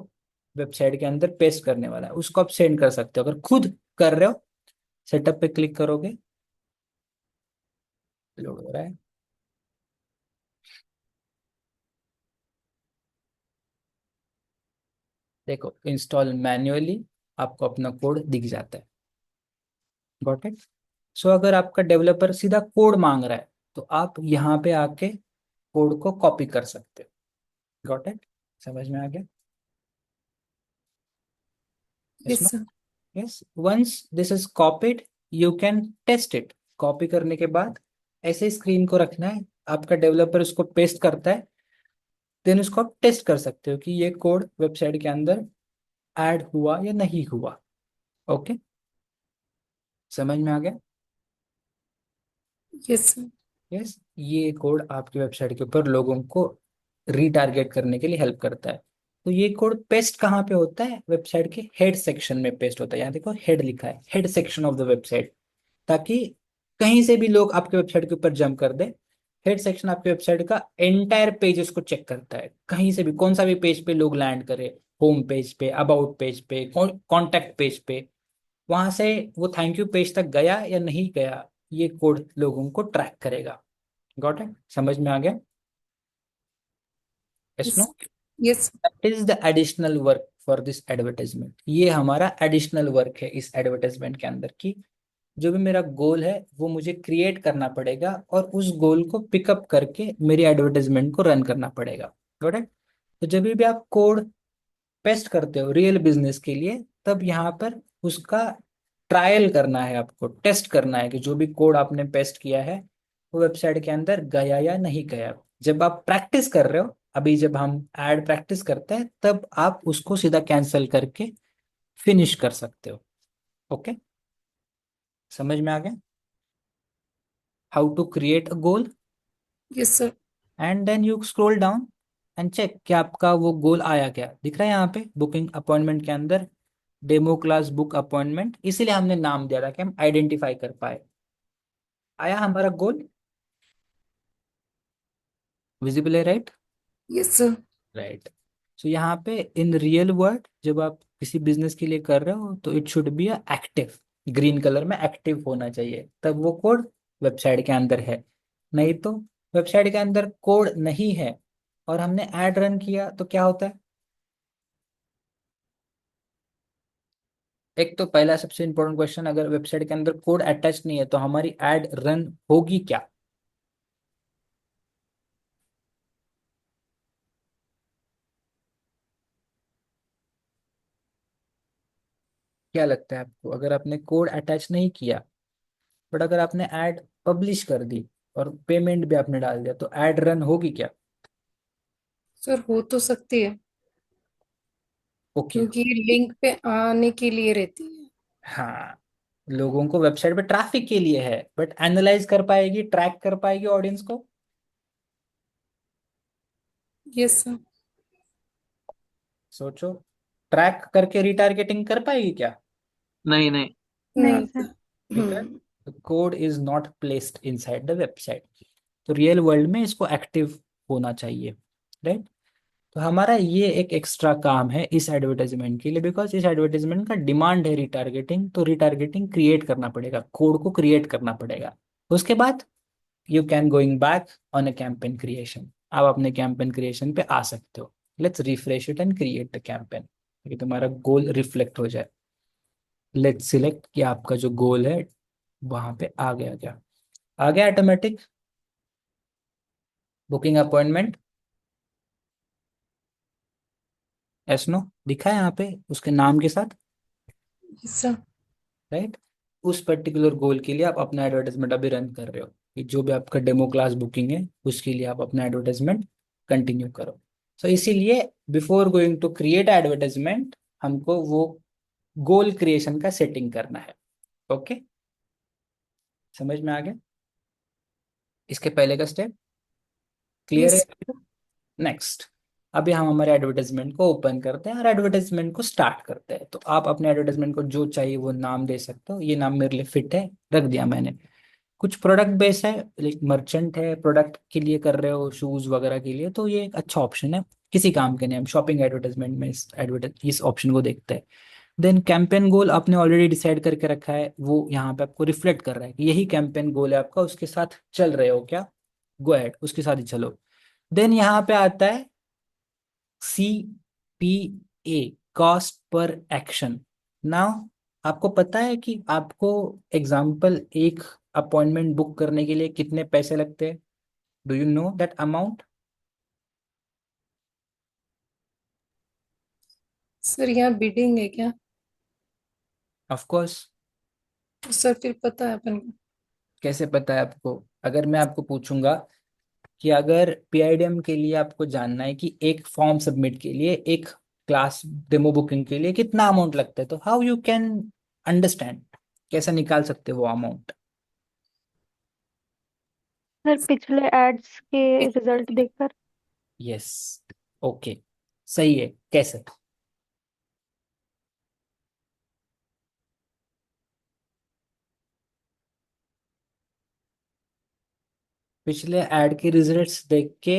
वेबसाइट के अंदर पेस्ट करने वाला है, उसको आप सेंड कर सकते हो। अगर खुद कर रहे हो, सेटअप पे क्लिक करोगे, लोड हो रहा है, देखो इंस्टॉल मैन्युअली, आपको अपना कोड दिख जाता है। Got it? सो अगर आपका डेवलपर सीधा कोड मांग रहा है, तो आप यहाँ पे आके कोड को कॉपी कर सकते हो। Got it? समझ में आ गया? Yes yes no? Sir. Yes. Once this is copied, you can test it. Copy करने के बाद ऐसे स्क्रीन को रखना है, आपका डेवलपर उसको पेस्ट करता है, देन उसको आप टेस्ट कर सकते हो कि ये कोड वेबसाइट के अंदर ऐड हुआ या नहीं हुआ। ओके? समझ में आ गया? Yes sir. यस। ये कोड आपकी वेबसाइट के ऊपर लोगों को रीटारगेट करने के लिए हेल्प करता है। तो ये कोड पेस्ट कहाँ पे होता है? वेबसाइट के हेड सेक्शन में पेस्ट होता है। यहाँ देखो हेड लिखा है, head section of the website, ताकि कहीं से भी लोग आपके वेबसाइट के ऊपर जंप कर दे। हेड सेक्शन आपके वेबसाइट का एंटायर पेज को चेक करता है, कहीं से भी कौन सा भी पेज पे लोग लैंड करे, होम पेज पे, अबाउट पेज पे, कॉन्टैक्ट पेज पे, वहां से वो थैंक यू पेज तक गया या नहीं गया, ये कोड लोगों को ट्रैक करेगा। Got it? समझ में आ गया? Yes no? Yes. Yes. That is the additional work for this advertisement. ये हमारा एडिशनल वर्क है इस एडवर्टाइजमेंट के अंदर, की जो भी मेरा गोल है वो मुझे क्रिएट करना पड़ेगा, और उस गोल को पिकअप करके मेरी एडवर्टाइजमेंट को रन करना पड़ेगा। Got it? तो जब भी आप कोड पेस्ट करते हो रियल बिजनेस के लिए, तब यहाँ पर उसका ट्रायल करना है, आपको टेस्ट करना है कि जो भी कोड आपने पेस्ट किया है वो वेबसाइट के अंदर गया या नहीं गया। जब आप प्रैक्टिस कर रहे हो, अभी जब हम ऐड प्रैक्टिस करते हैं तब आप उसको सीधा कैंसिल करके फिनिश कर सकते हो। ओके, समझ में आ गया how to create a goal? Yes sir. And then you scroll down and check कि आपका वो गोल आया क्या। दिख रहा है यहाँ पे बुकिंग अपॉइंटमेंट के अंदर डेमो क्लास बुक अपॉइंटमेंट, इसीलिए हमने नाम दिया था कि हम आइडेंटिफाई कर पाए। आया हमारा गोल, विजिबल है, राइट? Yes sir. राइट। सो यहाँ पे इन रियल वर्ल्ड जब आप किसी बिजनेस के लिए कर रहे हो तो it should be a active, green colour में एक्टिव होना चाहिए, तब वो कोड वेबसाइट के अंदर है। नहीं तो वेबसाइट के अंदर कोड नहीं है और हमने ऐड रन किया तो क्या होता है? एक तो पहला सबसे इंपॉर्टेंट क्वेश्चन, अगर वेबसाइट के अंदर कोड अटैच नहीं है तो हमारी ऐड रन होगी क्या? क्या लगता है आपको, अगर आपने कोड अटैच नहीं किया बट अगर आपने ऐड पब्लिश कर दी और पेमेंट भी आपने डाल दिया तो ऐड रन होगी क्या? सर हो तो सकती है, ओके। क्योंकि लिंक पे आने के लिए रहती है। हाँ, लोगों को वेबसाइट पे ट्रैफिक के लिए है, बट एनालाइज कर पाएगी, ट्रैक कर पाएगी ऑडियंस को? Yes sir. सोचो, ट्रैक करके रिटारगेटिंग कर पाएगी क्या? नहीं नहीं। नहीं नहीं sir. Sir. Because the code is not placed inside the website. तो रियल वर्ल्ड में इसको एक्टिव होना चाहिए, राइट? तो हमारा ये एक एक्स्ट्रा काम है इस एडवर्टाइजमेंट के लिए, बिकॉज इस एडवर्टाइजमेंट का डिमांड है रिटारगेटिंग, तो रिटारगेटिंग क्रिएट करना पड़ेगा, कोड को क्रिएट करना पड़ेगा। उसके बाद you can going back on a campaign creation, आप अपने कैंपेन क्रिएशन पे आ सकते हो। Let's refresh it and create the campaign, ताकि तुम्हारा गोल रिफ्लेक्ट हो जाए। लेट्स सिलेक्ट कि आपका जो गोल है वहां पे आ गया क्या? आ गया ऑटोमेटिक बुकिंग अपॉइंटमेंट, एस नो दिखा है यहाँ पे उसके नाम के साथ, यस सर। राइट? उस पर्टिकुलर गोल के लिए आप अपना एडवर्टाइजमेंट अभी रन कर रहे हो कि जो भी आपका डेमो क्लास बुकिंग है उसके लिए आप अपना एडवर्टाइजमेंट कंटिन्यू करो। सो इसीलिए before going to create advertisement हमको वो गोल क्रिएशन का सेटिंग करना है। ओके, समझ में आ गया? इसके पहले का स्टेप क्लियर यस। है? नेक्स्ट, अभी हम हमारे एडवर्टाइजमेंट को ओपन करते हैं और एडवर्टाइजमेंट को स्टार्ट करते हैं। तो आप अपने एडवर्टाइजमेंट को जो चाहिए वो नाम दे सकते हो, ये नाम मेरे लिए फिट है, रख दिया मैंने। कुछ प्रोडक्ट बेस है, लाइक मर्चेंट है, प्रोडक्ट के लिए कर रहे हो, शूज वगैरह के लिए, तो ये एक अच्छा ऑप्शन है। किसी काम के नहीं, हम शॉपिंग एडवर्टाइजमेंट में इस ऑप्शन को देखते हैं। देन कैंपेन गोल आपने ऑलरेडी डिसाइड करके रखा है, वो यहाँ पे आपको रिफ्लेक्ट कर रहा है कि यही कैंपेन गोल है आपका, उसके साथ चल रहे हो क्या? गो अहेड, उसके साथ ही चलो। देन यहाँ पे आता है CPA, cost per action. Now आपको पता है कि आपको एग्जाम्पल एक अपॉइंटमेंट बुक करने के लिए कितने पैसे लगते हैं? Do you know that amount? Sir यहाँ बिडिंग है क्या? Of course. तो सर फिर पता है अपन को। कैसे पता है आपको? अगर मैं आपको पूछूंगा कि अगर PIDM के लिए आपको जानना है कि एक फॉर्म सबमिट के लिए, एक क्लास डेमो बुकिंग के लिए कितना अमाउंट लगता है, तो हाउ यू कैन अंडरस्टैंड, कैसे निकाल सकते हो वो अमाउंट? सर पिछले एड्स के रिजल्ट देखकर। यस, ओके, सही है। कैसे? पिछले ऐड के रिजल्ट्स देख के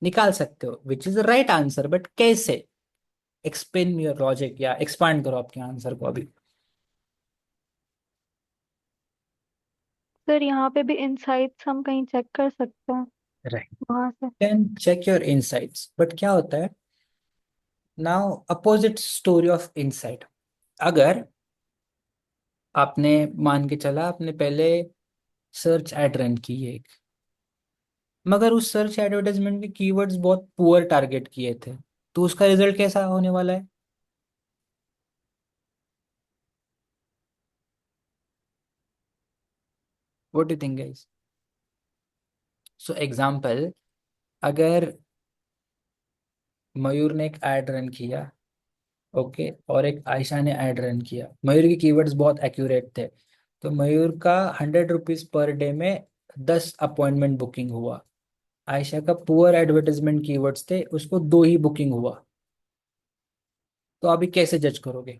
निकाल सकते हो, विच is the right answer, but कैसे? एक्सप्लेन योर लॉजिक या एक्सपांड करो आपके आंसर को अभी। सर यहाँ पे भी इनसाइट्स हम कहीं चेक कर सकते हैं राइट, वहां से। Can check your insights, but क्या होता है now, opposite story of insight. अगर आपने, मान के चला आपने पहले सर्च एड रन की है एक, मगर उस सर्च एडवर्टाइजमेंट के कीवर्ड्स बहुत पुअर टारगेट किए थे, तो उसका रिजल्ट कैसा होने वाला है? What do think guys? So example, अगर मयूर ने एक ऐड रन किया, ओके, और एक आयशा ने ऐड रन किया, मयूर के कीवर्ड्स बहुत एक्यूरेट थे, तो मयूर का 100 रुपीज पर डे में 10 अपॉइंटमेंट बुकिंग हुआ। आयशा का पुअर एडवर्टाइजमेंट कीवर्ड्स थे, उसको 2 ही बुकिंग हुआ। तो अभी कैसे जज करोगे?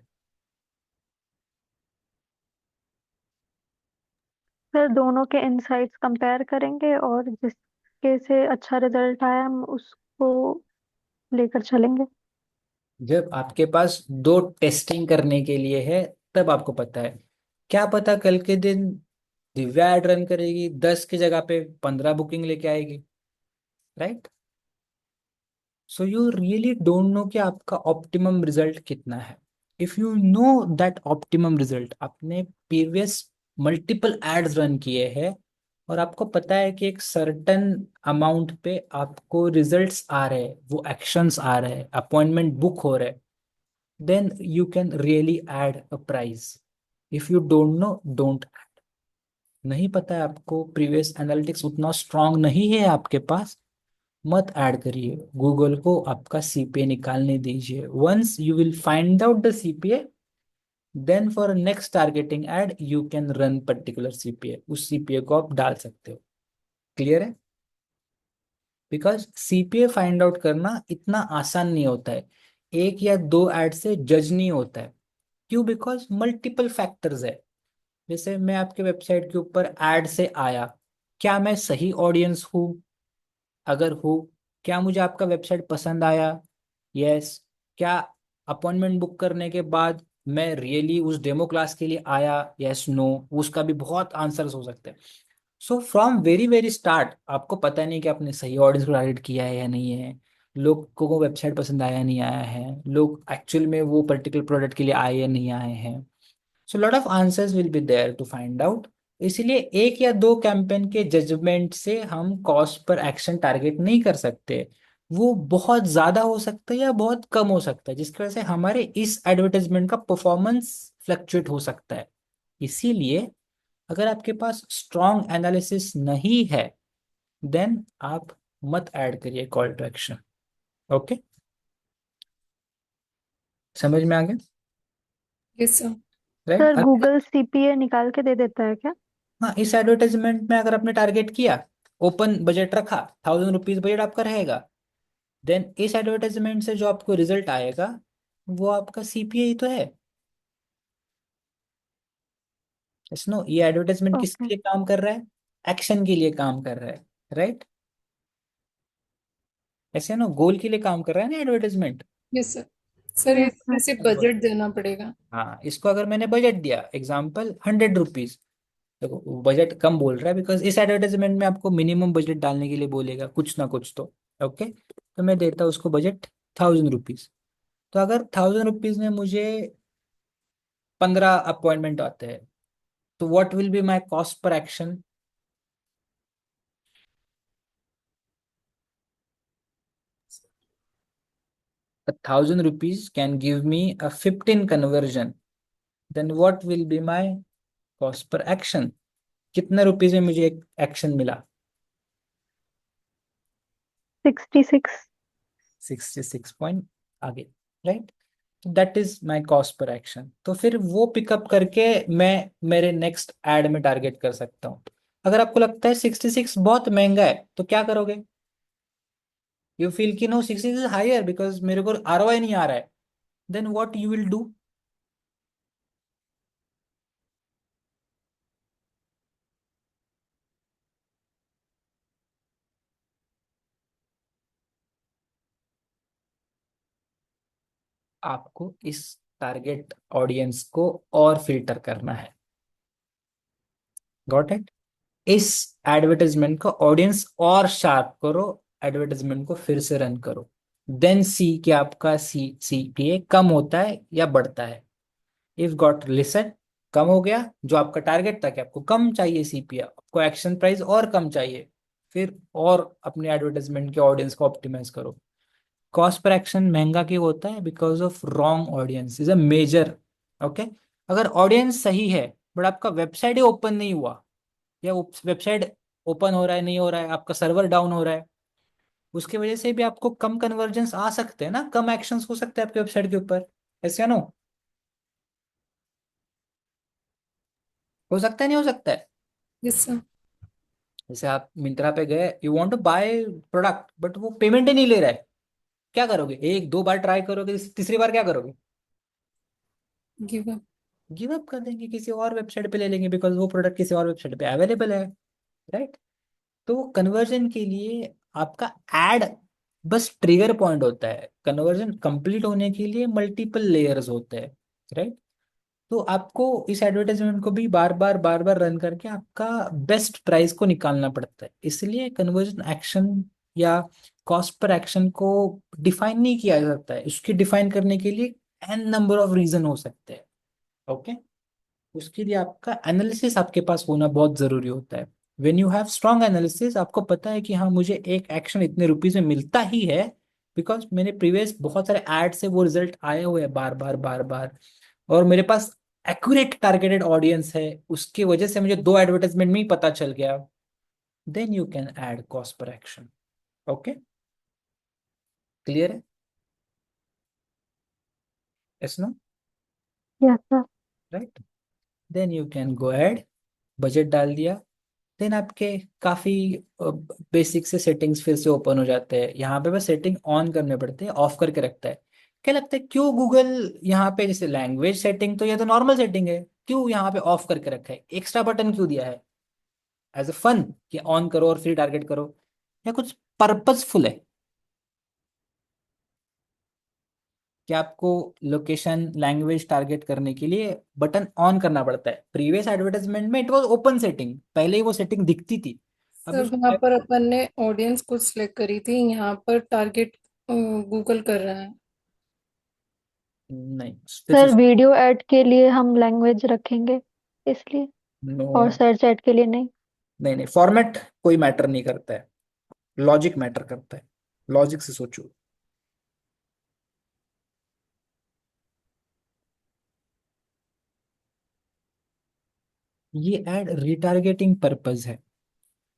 फिर दोनों के इनसाइट्स कंपेयर करेंगे और जिसके से अच्छा रिजल्ट आया हम उसको लेकर चलेंगे। जब आपके पास 2 टेस्टिंग करने के लिए है, तब आपको पता है। क्या पता कल के दिन दिव्या ऐड रन करेगी, 10 की जगह पे 15 बुकिंग लेके आएगी, right? So you really don't know कि आपका ऑप्टिमम रिजल्ट कितना है। If you know that optimum result, आपने प्रीवियस मल्टीपल एड्स रन किए हैं और आपको पता है कि एक सर्टन अमाउंट पे आपको रिजल्ट्स आ रहे हैं, वो एक्शंस आ रहे हैं, अपॉइंटमेंट बुक हो रहे हैं, then you can really add a price. If you don't know, don't. नहीं पता है आपको, प्रीवियस एनालिटिक्स उतना स्ट्रांग नहीं है आपके पास, मत ऐड करिए। गूगल को आपका सीपीए निकालने दीजिए। Once you will find out the CPA, then for next targeting ad you can run particular CPA, उस सीपीए को आप डाल सकते हो। क्लियर है? बिकॉज सीपीए फाइंड आउट करना इतना आसान नहीं होता है, एक या दो एड से जज नहीं होता है। क्यों? बिकॉज मल्टीपल फैक्टर्स है। जैसे मैं आपके वेबसाइट के ऊपर एड से आया, क्या मैं सही ऑडियंस हूँ? अगर हूँ, क्या मुझे आपका वेबसाइट पसंद आया? यस। क्या अपॉइंटमेंट बुक करने के बाद मैं रियली उस डेमो क्लास के लिए आया? Yes, no. उसका भी बहुत आंसर्स हो सकते हैं। So from very very start आपको पता नहीं कि आपने सही ऑडियंस को टारगेट किया है या नहीं है, लोग को वेबसाइट पसंद आया नहीं आया है, लोग एक्चुअल में वो पर्टिकुलर प्रोडक्ट के लिए आए या नहीं आए हैं। So lot of answers will be there to find out. इसलिए एक या दो कैंपेन के जजमेंट से हम कॉस्ट पर एक्शन टारगेट नहीं कर सकते। वो बहुत ज्यादा हो सकता है या बहुत कम हो सकता है, जिसकी वजह से हमारे इस एडवर्टाइजमेंट का परफॉर्मेंस फ्लक्चुएट हो सकता है। इसीलिए अगर आपके पास स्ट्रॉन्ग एनालिसिस नहीं है, देन आप मत ऐड करिए कॉल टू एक्शन। ओके, समझ में आ गया? Yes sir. Right. Sir Google CPA निकाल के दे देता है क्या? हाँ, इस एडवर्टाइजमेंट में अगर आपने टारगेट किया, ओपन बजट रखा, 1000 रुपीज बजट आपका रहेगा, देन इस एडवर्टाइजमेंट से जो आपको रिजल्ट आएगा वो आपका सीपीए ही तो है। नो, ये एडवर्टाइजमेंट किसके ओके। लिए काम कर रहा है? एक्शन के लिए काम कर रहा है, राइट? ऐसे ना, गोल के लिए काम कर रहा है ना एडवर्टाइजमेंट। Yes sir. सर ये यस तो सर। वैसे बजट देना पड़ेगा। हाँ, इसको अगर मैंने बजट दिया, एग्जाम्पल 100 रुपीज, देखो बजट कम बोल रहा है बिकॉज इस एडवर्टाइजमेंट में आपको मिनिमम बजट डालने के लिए बोलेगा कुछ ना कुछ तो। ओके, तो मैं देता हूँ उसको बजट 1000 रुपीज। तो अगर 1000 रुपीज में मुझे 15 अपॉइंटमेंट आते हैं, तो what will be my cost per action? 1000 rupees can give me a 15 conversion, then what will be my cost per action? कितने रुपीज में मुझे एक एक्शन मिला? 66। 66 पॉइंट आगे, राइट? तो that is my cost per action. तो फिर वो पिकअप करके मैं मेरे नेक्स्ट एड में टारगेट कर सकता हूँ। अगर आपको लगता है 66 बहुत महंगा है, तो क्या करोगे? यू फील कि नो, 66 इज हायर बिकॉज मेरे को आरओआई नहीं आ रहा है, then what you will do? आपको इस टारगेट ऑडियंस को और फिल्टर करना है। Got it? इस एडवर्टाइजमेंट का ऑडियंस और शार्प करो, एडवर्टाइजमेंट को फिर से रन करो, देन सी कि आपका सीपीए कम होता है या बढ़ता है। इफ गॉट लिसन, कम हो गया, जो आपका टारगेट था कि आपको कम चाहिए सीपीए, आपको एक्शन प्राइस और कम चाहिए, फिर और अपने एडवर्टाइजमेंट के ऑडियंस को ऑप्टिमाइज करो। कॉस्ट पर एक्शन महंगा क्यों होता है? Because of wrong audience is a major. Okay, अगर ऑडियंस सही है बट आपका वेबसाइट ही ओपन नहीं हुआ, या वेबसाइट ओपन हो रहा है नहीं हो रहा है, आपका सर्वर डाउन हो रहा है, उसकी वजह से भी आपको कम कन्वर्जेंस आ सकते हैं ना, कम एक्शंस हो सकते हैं आपके वेबसाइट के ऊपर। ऐसे या नो? हो सकता है नहीं हो सकता है? Yes sir. जैसे आप मिंत्रा पे गए, you want to buy product but वो पेमेंट ही नहीं ले रहा है, क्या करोगे? एक दो बार ट्राई करोगे, तीसरी बार क्या करोगे? Give up. गिव अप कर देंगे, किसी और वेबसाइट पे ले लेंगे, बिकॉज वो प्रोडक्ट किसी और वेबसाइट पे अवेलेबल है, राइट? तो कन्वर्जन के लिए आपका एड बस ट्रिगर पॉइंट होता है, कन्वर्जन कंप्लीट होने के लिए मल्टीपल लेयर्स होते हैं, राइट? तो आपको इस एडवर्टाइजमेंट को भी बार बार रन करके आपका बेस्ट प्राइस को निकालना पड़ता है, इसलिए कन्वर्जन एक्शन या कॉस्ट पर एक्शन को डिफाइन नहीं किया जा सकता है, उसकी डिफाइन करने के लिए एन नंबर ऑफ रीजन हो सकते हैं। ओके, उसके लिए आपका एनालिसिस आपके पास होना बहुत जरूरी होता है। When you have strong analysis, आपको पता है कि हाँ मुझे एक एक्शन इतने रुपीज में मिलता ही है, बिकॉज मैंने प्रीवियस बहुत सारे एड से वो रिजल्ट आए हुए हैं बार बार, और मेरे पास एक्यूरेट टारगेटेड ऑडियंस है, उसकी वजह से मुझे दो एडवर्टाइजमेंट में ही पता चल गया, then you can add cost per action. Okay, clear है? Yes no? Yes sir. Right, then you can go add, budget डाल दिया, देन आपके काफी बेसिक से सेटिंग्स फिर से ओपन हो जाते हैं। यहाँ पे बस सेटिंग ऑन करने पड़ते हैं, ऑफ करके रखता है। क्या लगता है क्यों गूगल यहाँ पे, जैसे लैंग्वेज सेटिंग तो ये तो नॉर्मल सेटिंग है, क्यों यहाँ पे ऑफ करके रखा है, एक्स्ट्रा बटन क्यों दिया है? एज अ फन कि ऑन करो और फिर टारगेट करो, या कुछ पर्पसफुल है कि आपको लोकेशन लैंग्वेज टारगेट करने के लिए बटन ऑन करना पड़ता है? प्रीवियस एडवर्टाइजमेंट में इट वाज ओपन सेटिंग, पहले ही वो सेटिंग दिखती थी। अब सर वहां पर अपन ने ऑडियंस कुछ सिलेक्ट करी थी, यहाँ पर टारगेट गूगल कर रहा है। नहीं, this sir is video add के लिए हम लैंग्वेज रखेंगे इसलिए, नो। और सर्च ऐड के लिए नहीं। नहीं नहीं, फॉर्मेट कोई मैटर नहीं करता है, लॉजिक मैटर करता है, लॉजिक से सोचो। ये एड रिटारगेटिंग पर्पस है।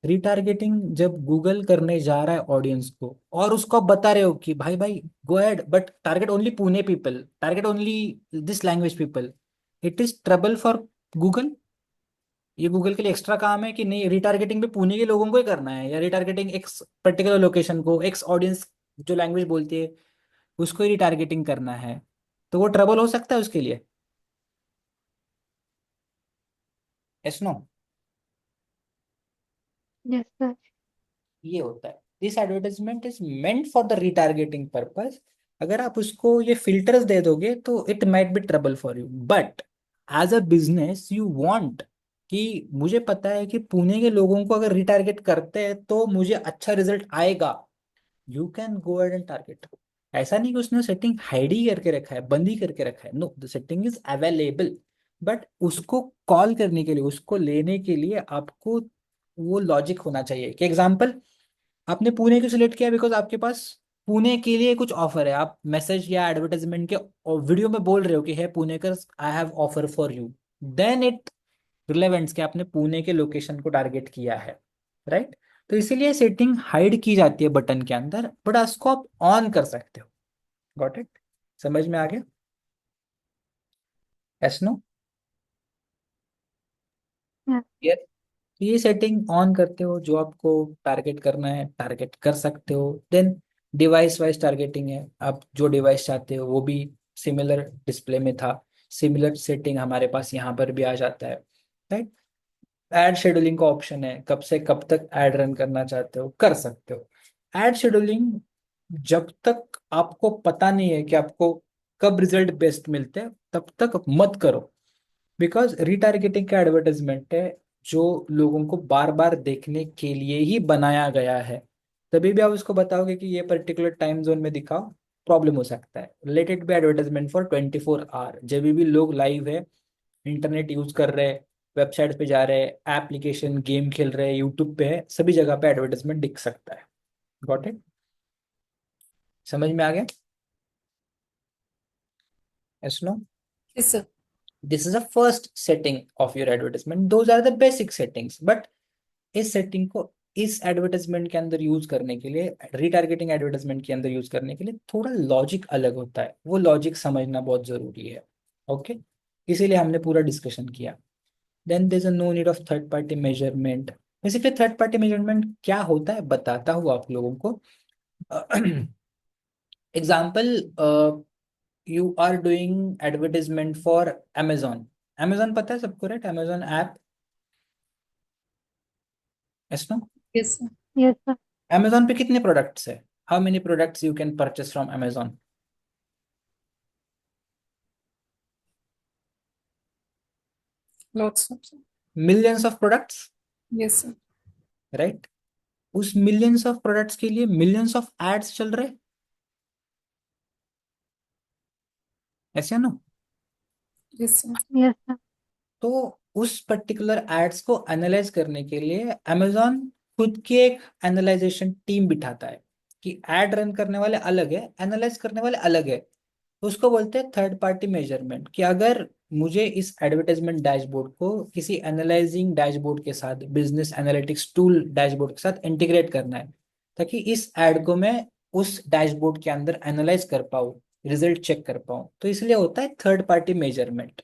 रिटारगेटिंग जब गूगल करने जा रहा है ऑडियंस को, और उसको आप बता रहे हो कि भाई भाई go ahead but target only Pune people, target only this language people, it is trouble for Google. ये गूगल के लिए एक्स्ट्रा काम है कि नहीं, रिटारगेटिंग भी पुणे के लोगों को ही करना है, या रिटारगेटिंग एक्स पर्टिकुलर लोकेशन को, एक्स ऑडियंस जो लैंग्वेज बोलती है उसको ही रिटारगेटिंग करना है, तो वो ट्रबल हो सकता है उसके लिए। Yes no? Yes sir. ये होता है, this advertisement is meant for the retargeting purpose. अगर आप उसको ये फिल्टर्स दे दोगे तो it might be trouble for you, but as a business you want कि मुझे पता है कि पुणे के लोगों को अगर रिटारगेट करते हैं तो मुझे अच्छा रिजल्ट आएगा, you can go ahead and target. ऐसा नहीं कि उसने सेटिंग हाइड ही करके रखा है, बंद ही करके रखा है, no, the setting is available, but उसको कॉल करने के लिए, उसको लेने के लिए आपको वो लॉजिक होना चाहिए। कि एग्जांपल, आपने पुणे को सिलेक्ट किया बिकॉज आपके पास पुणे के लिए कुछ ऑफर है, आप मैसेज या एडवर्टाइजमेंट के वीडियो में बोल रहे हो कि है पुणे का, I have offer for you, then it relevance कि आपने पुणे के लोकेशन को टारगेट किया है, राइट? तो इसीलिए सेटिंग हाइड की जाती है बटन के अंदर, बट उसको आप ऑन कर सकते हो। Got it? समझ में आ गया? Yes no? यस। ये सेटिंग ऑन करते हो, जो आपको टारगेट करना है टारगेट कर सकते हो। देन डिवाइस वाइज टारगेटिंग है, आप जो डिवाइस चाहते हो वो भी सिमिलर डिस्प्ले में था, सिमिलर सेटिंग हमारे पास यहाँ पर भी आ जाता है, राइट? एड शेड्यूलिंग का ऑप्शन है, कब से कब तक एड रन करना चाहते हो कर सकते हो। एड शेड्यूलिंग जब तक आपको पता नहीं है कि आपको कब रिजल्ट बेस्ट मिलते हैं तब तक मत करो, बिकॉज रिटारगेटिंग का एडवर्टाइजमेंट है जो लोगों को बार बार देखने के लिए ही बनाया गया है। तभी भी आप उसको बताओगे कि ये पर्टिकुलर टाइम जोन में दिखाओ, प्रॉब्लम हो सकता है। Let it be advertisement for 24 hour, जब भी लोग लाइव है, इंटरनेट यूज कर रहे हैं, वेबसाइट पे जा रहे हैं, एप्लीकेशन गेम खेल रहे हैं, यूट्यूब पे है, सभी जगह पे एडवर्टाइजमेंट दिख सकता है। Got it? समझ में आ गया? Yes no? Yes sir. This is a first setting of your advertisement, those are the basic settings. But इस सेटिंग को इस एडवर्टाइजमेंट के अंदर यूज करने के लिए, रीटारगेटिंग एडवर्टाइजमेंट के अंदर यूज करने के लिए थोड़ा लॉजिक अलग होता है, वो लॉजिक समझना बहुत जरूरी है। ओके, इसीलिए हमने पूरा डिस्कशन किया। Then there is a no need of third party measurement. Basically third party measurement क्या होता है बताता हूँ आप लोगों को। Example, you are doing advertisement for Amazon। Amazon पता है सबको, right? Amazon app, yes no? Yes sir. Yes sir. Amazon पे कितने प्रोडक्ट्स है? How many products you can purchase from Amazon? Lots of sir. Millions of products, yes sir. Right? उस millions of products के लिए millions of ads चल रहे, ऐसे ना? Yes sir. Yes sir. तो उस पर्टिकुलर एड्स को एनालाइज करने के लिए Amazon खुद की एक एनालाइजेशन टीम बिठाता है कि एड रन करने वाले अलग है, एनालाइज करने वाले अलग है। तो उसको बोलते हैं थर्ड पार्टी मेजरमेंट। कि अगर मुझे इस एडवर्टाइजमेंट डैशबोर्ड को किसी एनालाइजिंग डैशबोर्ड के साथ, बिजनेस एनालिटिक्स टूल डैशबोर्ड के साथ इंटीग्रेट करना है, ताकि इस एड को मैं उस डैशबोर्ड के अंदर एनालाइज कर पाऊँ, रिजल्ट चेक कर पाऊँ, तो इसलिए होता है third party measurement.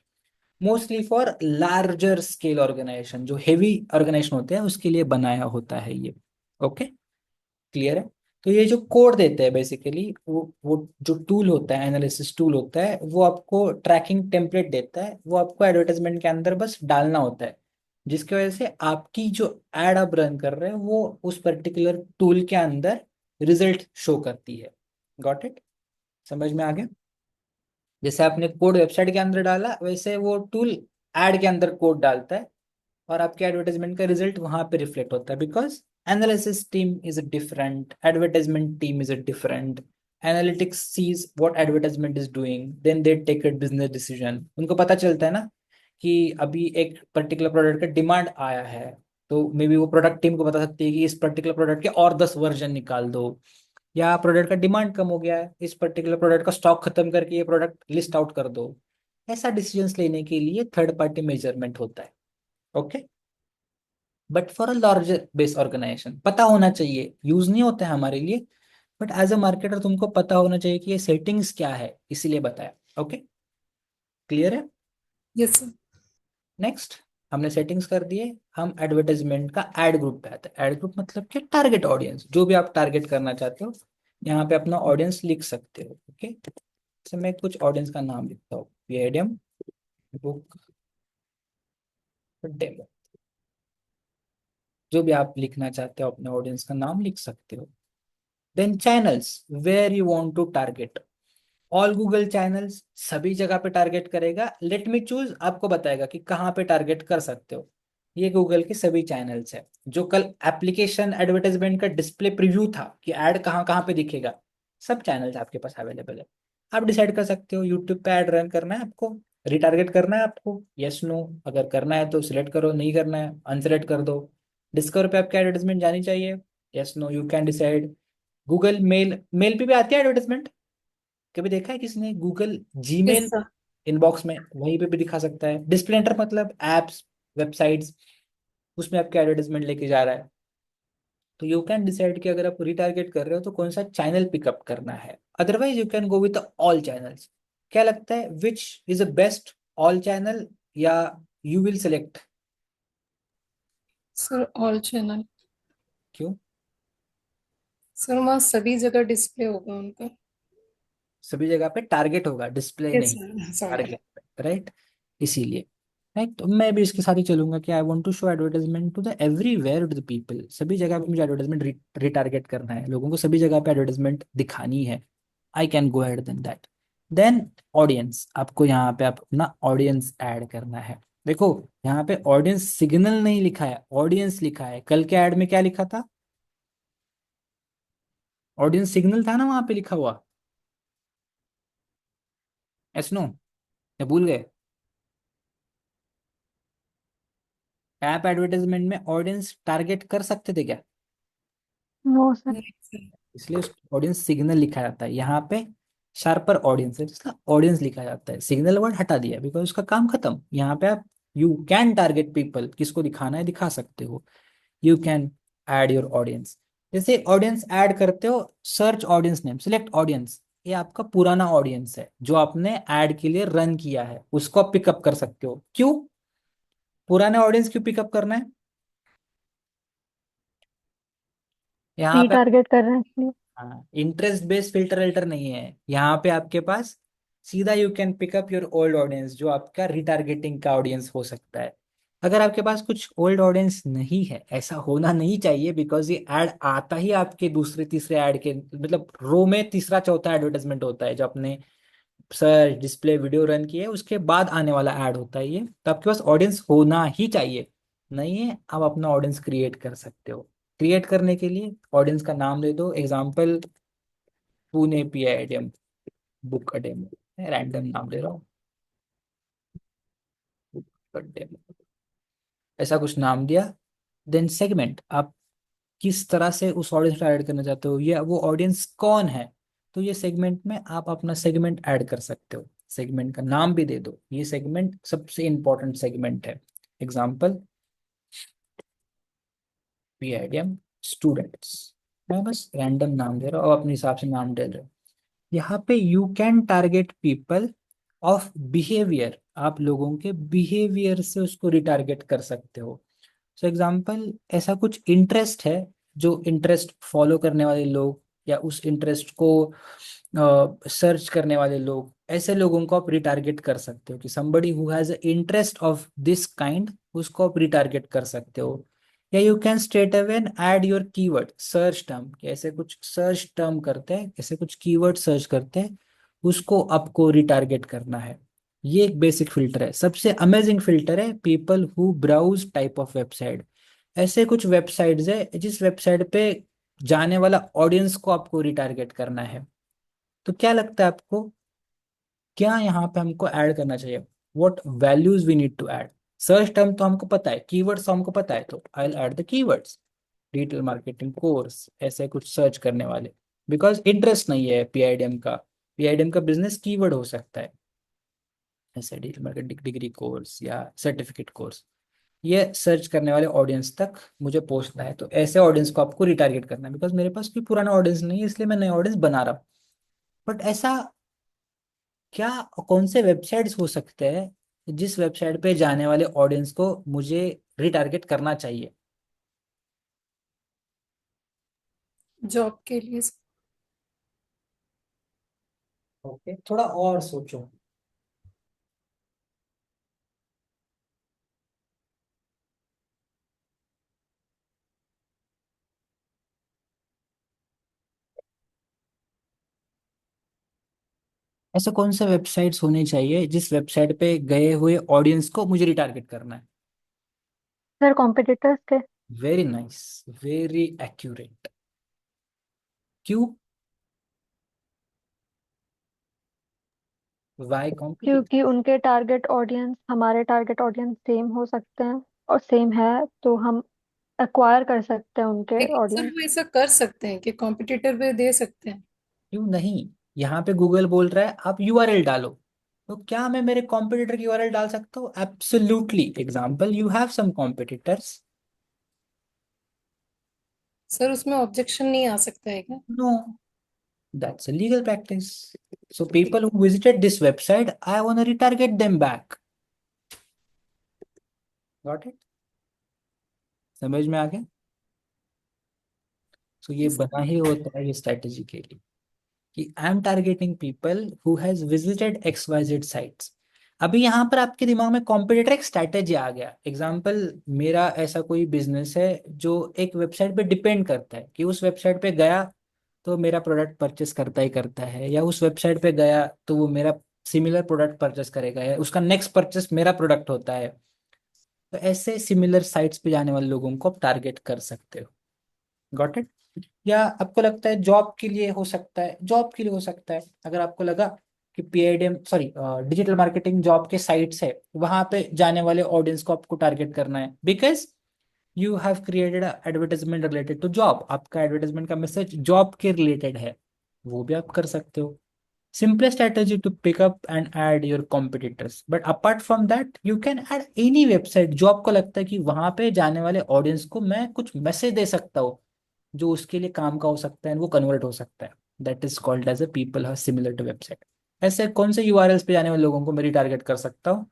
Mostly for larger scale organisation, जो हेवी ऑर्गेनाइजेशन होते हैं उसके लिए बनाया होता है ये। ओके, क्लियर है? तो ये जो कोड देते हैं बेसिकली, वो जो टूल होता है, एनालिसिस टूल होता है, वो आपको ट्रैकिंग टेम्पलेट देता है, वो आपको एडवर्टाइजमेंट के अंदर बस डालना होता है, जिसकी वजह से आपकी जो एड आप रन कर रहे हैं वो उस पर्टिकुलर टूल के अंदर रिजल्ट शो करती है। Got it? समझ में आ गया? जैसे आपने कोड वेबसाइट के अंदर डाला, वैसे वो टूल एड के अंदर कोड डालता है, और आपके एडवर्टाइजमेंट का रिजल्ट वहां पे रिफ्लेक्ट होता है। Because analysis team is different, advertisement team is different. Analytics sees what advertisement is doing, then they take a business decision. उनको पता चलता है ना कि अभी एक पर्टिकुलर प्रोडक्ट का डिमांड आया है, तो मे बी वो प्रोडक्ट टीम को बता सकती है कि इस पर्टिकुलर प्रोडक्ट के और 10 वर्जन निकाल दो, या प्रोडक्ट का डिमांड कम हो गया है, इस पर्टिकुलर प्रोडक्ट का स्टॉक खत्म करके ये प्रोडक्ट लिस्ट आउट कर दो। ऐसा डिसीजंस लेने के लिए थर्ड पार्टी मेजरमेंट होता है। Okay, but for a larger base organisation पता होना चाहिए, यूज नहीं होता है हमारे लिए, बट एज अ मार्केटर तुमको पता होना चाहिए कि ये सेटिंग्स क्या है, इसीलिए बताया। ओके, क्लियर है? Yes sir. नेक्स्ट, हमने सेटिंग्स कर दिए, हम एडवर्टाइजमेंट का एड ग्रुप पे आते हैं। एड ग्रुप मतलब क्या? टारगेट ऑडियंस, जो भी आप टारगेट करना चाहते हो, यहाँ पे अपना ऑडियंस लिख सकते हो। ओके, तो मैं कुछ ऑडियंस का नाम लिखता हूँ, पीएडीएम बुक डेमो, जो भी आप लिखना चाहते हो अपने ऑडियंस का नाम लिख सकते हो। Then channels where you want to target, all Google channels, सभी जगह पे टारगेट करेगा। लेट मी चूज, आपको बताएगा कि कहाँ पे टारगेट कर सकते हो। ये गूगल के सभी चैनल्स है। जो कल एप्लीकेशन एडवर्टाइजमेंट का डिस्प्ले प्रीव्यू था कि ऐड कहाँ कहाँ पे दिखेगा, सब चैनल्स आपके पास अवेलेबल है। आप डिसाइड कर सकते हो यूट्यूब पे ऐड रन करना है आपको, रिटारगेट करना है आपको, यस नो। अगर करना है तो सिलेक्ट करो, नहीं करना है अनसिलेक्ट कर दो। डिस्कवर पे आपकी एडवर्टाइजमेंट जानी चाहिए, yes no, you can decide. Google mail, mail पे भी आती है एडवर्टाइजमेंट, कभी देखा है किसी ने? Google yes Gmail sir. Inbox में वहीं पे भी दिखा सकता है। डिस्प्ले एंटर मतलब एप्स, वेबसाइट्स, उसमें आपके एडवर्टाइजमेंट लेके जा रहा है। तो यू कैन डिसाइड कि अगर आप रिटारगेट कर रहे हो तो कौन सा चैनल पिकअप करना है। Otherwise you can go with all channels. क्या लगता है which is the best, all channel या you will select? Sir all channel. क्यों? सर वहाँ सभी जगह डिस्प्ले होगा उनका। सभी जगह पे टारगेट होगा, डिस्प्ले यस नहीं, सर, सॉरी। टारगेट पे, राइट? इसीलिए, राइट, तो मैं भी इसके साथ ही चलूंगा कि I want to show advertisement to the everywhere to the people. सभी जगह पे मुझे एडवर्टाइजमेंट रिटारगेट करना है, लोगों को सभी जगह पे एडवर्टाइजमेंट दिखानी है। I can go ahead then that. Then audience, आपको यहाँ पे आप अपना ऑडियंस ऐड करना है। देखो, यहाँ पे ऑडियंस सिग्नल नहीं लिखा है, ऑडियंस लिखा है। कल के ऐड में क्या लिखा था? ऑडियंस सिग्नल था ना वहां पे लिखा हुआ, यस नो? या भूल गए? ऐप एडवर्टाइजमेंट में ऑडियंस टारगेट कर सकते थे क्या? No sir. नहीं सर। इसलिए उस ऑडियंस सिग्नल लिखा जाता है यहाँ पे। शार्पर ऑडियंस है, जिसका ऑडियंस लिखा जाता है, सिग्नल वर्ड हटा दिया बिकॉज उसका काम खत्म। यहाँ पे आप यू कैन टारगेट पीपल, किसको दिखाना है दिखा सकते हो। You can add your audience. जैसे ऑडियंस ऐड करते हो, search audience name, select audience, ये आपका पुराना ऑडियंस है जो आपने ऐड के लिए रन किया है, उसको आप पिकअप कर सकते हो। क्यों पुराने ऑडियंस क्यों पिकअप करना है? यहाँ पे रीटारगेट कर रहे हैं इसलिए। हाँ, इंटरेस्ट बेस्ड फिल्टर अल्टर नहीं है यहाँ पे आपके पास। सीधा you can pick up your old audience, जो आपका रिटारगेटिंग का ऑडियंस हो सकता है। अगर आपके पास कुछ ओल्ड ऑडियंस नहीं है, ऐसा होना नहीं चाहिए, बिकॉज ये ऐड आता ही आपके दूसरे तीसरे ऐड के, मतलब रो में तीसरा चौथा एडवर्टाइजमेंट होता है, जो अपने सर्च डिस्प्ले वीडियो रन किए उसके बाद आने वाला ऐड होता है ये। तो आपके पास ऑडियंस होना ही चाहिए। नहीं है, आप अपना ऑडियंस क्रिएट कर सकते हो। क्रिएट करने के लिए ऑडियंस का नाम दे दो, एग्जाम्पल पुणे पीआईडीएम बुक अडेमो, रैंडम नाम दे रहा हूँ, बुक अडेमो, ऐसा कुछ नाम दिया। देन सेगमेंट, आप किस तरह से उस ऑडियंस को ऐड करना चाहते हो, या वो ऑडियंस कौन है। तो ये सेगमेंट में आप अपना सेगमेंट ऐड कर सकते हो। सेगमेंट का नाम भी दे दो, ये सेगमेंट सबसे इंपॉर्टेंट सेगमेंट है। एग्जाम्पल पीआईडीएम स्टूडेंट्स, मैं बस रैंडम नाम दे रहा हूँ, अपने हिसाब से नाम दे रहे हो। यहाँ पे you can target people of behaviour, आप लोगों के बिहेवियर से उसको रिटारगेट कर सकते हो। सो एग्जाम्पल, ऐसा कुछ इंटरेस्ट है जो इंटरेस्ट फॉलो करने वाले लोग, या उस इंटरेस्ट को सर्च करने वाले लोग, ऐसे लोगों को आप रिटारगेट कर सकते हो कि somebody who has an interest of this kind, उसको आप रिटारगेट कर सकते हो। या you can straight away add your keyword search term, ऐसे कुछ सर्च टर्म करते हैं, ऐसे कुछ कीवर्ड सर्च करते हैं, उसको आपको रिटारगेट करना है। ये एक बेसिक फिल्टर है। सबसे अमेजिंग फिल्टर है people who browse type of website. ऐसे कुछ वेबसाइट्स है जिस वेबसाइट पे जाने वाला ऑडियंस को आपको रिटारगेट करना है। तो क्या लगता है आपको, क्या यहाँ पे हमको ऐड करना चाहिए? What values we need to add? Search term तो हमको पता है, कीवर्ड्स तो हमको पता है, तो I will add the keywords. Digital marketing course, ऐसे कुछ सर्च करने वाले, बिकॉज इंटरेस्ट नहीं है पीआईडीएम का। पीआईडीएम का बिजनेस कीवर्ड हो सकता है, ऐसे डिजिटल मार्केटिंग डिग्री कोर्स या सर्टिफिकेट कोर्स, ये सर्च करने वाले ऑडियंस तक मुझे पहुंचना है। तो ऐसे ऑडियंस को आपको रिटारगेट करना है, बिकॉज मेरे पास कोई पुराना ऑडियंस नहीं है, इसलिए मैं नया ऑडियंस बना रहा हूँ। बट ऐसा क्या, कौन से वेबसाइट्स हो सकते हैं जिस वेबसाइट पे जाने वाले ऑडियंस को मुझे रिटारगेट करना चाहिए? जॉब के लिए। ओके, थोड़ा और सोचो। ऐसे कौन से वेबसाइट्स होने चाहिए जिस वेबसाइट पे गए हुए ऑडियंस को मुझे रिटारगेट करना है? सर कॉम्पिटिटर्स थे। Very nice, very accurate. क्यों? Why competitor? क्योंकि उनके टारगेट ऑडियंस हमारे टारगेट ऑडियंस सेम हो सकते हैं, और सेम है तो हम एक्वायर कर सकते हैं उनके लेकिन सर ऑडियंस। वो ऐसा कर सकते हैं कि कॉम्पिटिटर भी दे सकते हैं। क्यों नहीं? यहाँ पे गूगल बोल रहा है आप यूआरएल डालो, तो क्या मैं मेरे कॉम्पिटिटर की यूआरएल डाल सकता हूँ? Absolutely. Example, you have some competitors. Sir उसमें ऑब्जेक्शन नहीं आ सकता है क्या? No, that's a legal practice. So people who visited this website, I want to retarget them back. Got it? समझ में आ गया? So ये Yes. बना ही होता है ये स्ट्रेटेजी के लिए, कि I am targeting people who has visited XYZ sites. अभी यहाँ पर आपके दिमाग में कॉम्पिटिटर एक स्ट्रैटेजी आ गया। एग्जाम्पल, मेरा ऐसा कोई बिजनेस है जो एक वेबसाइट पे डिपेंड करता है कि उस वेबसाइट पे गया तो मेरा प्रोडक्ट परचेस करता ही करता है, या उस वेबसाइट पे गया तो वो मेरा सिमिलर प्रोडक्ट परचेस करेगा, या उसका नेक्स्ट परचेस मेरा प्रोडक्ट होता है। तो ऐसे सिमिलर साइट्स पे जाने वाले लोगों को आप टारगेट कर सकते हो। Got it? या आपको लगता है जॉब के लिए हो सकता है? जॉब के लिए हो सकता है, अगर आपको लगा कि पीआईडीएम सॉरी डिजिटल मार्केटिंग जॉब के साइट्स है, वहां पे जाने वाले ऑडियंस को आपको टारगेट करना है, because you have created advertisement related to job, आपका एडवर्टाइजमेंट का मैसेज जॉब के रिलेटेड है, वो भी आप कर सकते हो। simplest strategy to pick up and add your competitors. But apart from that, you can add any website जो आपको लगता है कि वहां पे जाने वाले ऑडियंस को मैं कुछ मैसेज दे सकता हूँ जो उसके लिए काम का हो सकता है, वो कन्वर्ट हो सकता है. That is called as a people are similar to website. ऐसे कौन से यूआरएल्स पे जाने वाले लोगों को मैं टारगेट कर सकता हूँ,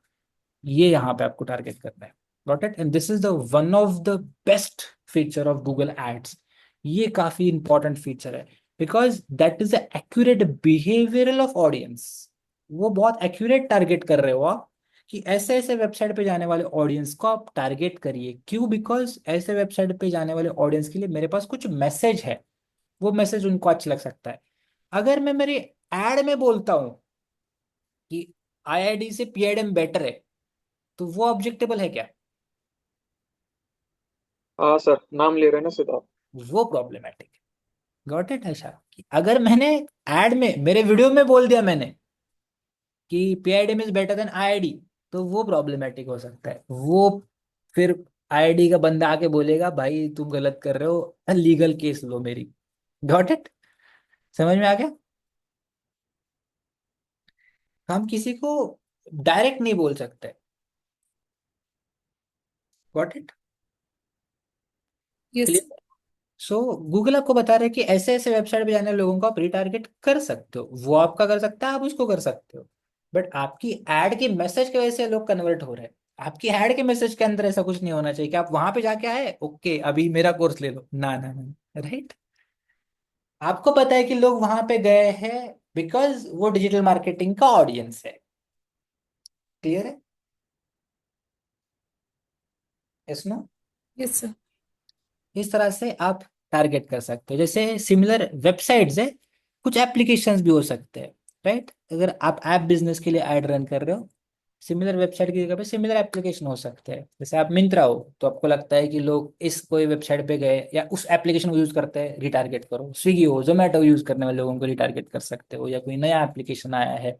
ये यहाँ पे आपको टारगेट करना है. Got it. And this is the one of the best feature of Google ads. ये काफी इंपॉर्टेंट फीचर है because that is the accurate behavioural of audience. वो बहुत एक्यूरेट टारगेट कर रहे हो आप कि ऐसे ऐसे वेबसाइट पे जाने वाले ऑडियंस को आप टारगेट करिए. क्यों? बिकॉज ऐसे वेबसाइट पे जाने वाले ऑडियंस के लिए मेरे पास कुछ मैसेज है, वो मैसेज उनको अच्छा लग सकता है. अगर मैं मेरी एड में बोलता हूँ कि आईआईडी से पीआईडीएम बेटर है, तो वो ऑब्जेक्टेबल है क्या? हाँ सर, नाम ले रहे हैं ना सीधा। वो प्रॉब्लमेटिक. Got it. ऐसा कि अगर मैंने एड में, मेरे वीडियो में बोल दिया मैंने कि पीआईडीएम इज बेटर देन आईआईडी, तो वो प्रॉब्लमेटिक हो सकता है. वो फिर आईआईडी का बंदा आके बोलेगा भाई तुम गलत कर रहे हो, लीगल केस लो मेरी. Got it. समझ में आ गया? हम किसी को डायरेक्ट नहीं बोल सकते. Got it. Yes. So Google आपको बता रहे हैं कि ऐसे ऐसे वेबसाइट पे जाने वाले लोगों को आप रिटारगेट कर सकते हो. वो आपका कर सकता है, आप उसको कर सकते हो. बट आपकी एड के मैसेज की वजह से लोग कन्वर्ट हो रहे हैं. आपकी एड के मैसेज के अंदर ऐसा कुछ नहीं होना चाहिए कि आप वहां पे जाके आए, ओके अभी मेरा कोर्स ले लो. ना ना ना, राइट. आपको पता है कि लोग वहां पे गए हैं बिकॉज वो डिजिटल मार्केटिंग का ऑडियंस है. क्लियर है? Yes no? Yes sir. इस तरह से आप टारगेट कर सकते हो. जैसे सिमिलर वेबसाइट्स है, कुछ एप्लीकेशंस भी हो सकते हैं. राइट. अगर आप ऐप बिजनेस के लिए ऐड रन कर रहे हो, सिमिलर वेबसाइट की जगह पे सिमिलर एप्लीकेशन हो सकते हैं. जैसे आप मिंत्रा हो तो आपको लगता है कि लोग इस कोई वेबसाइट पे गए या उस एप्लीकेशन को यूज करते हैं, रिटारगेट करो. स्विगी हो, जोमेटो यूज करने वाले लोगों को रिटारगेट कर सकते हो, या कोई नया एप्लीकेशन आया है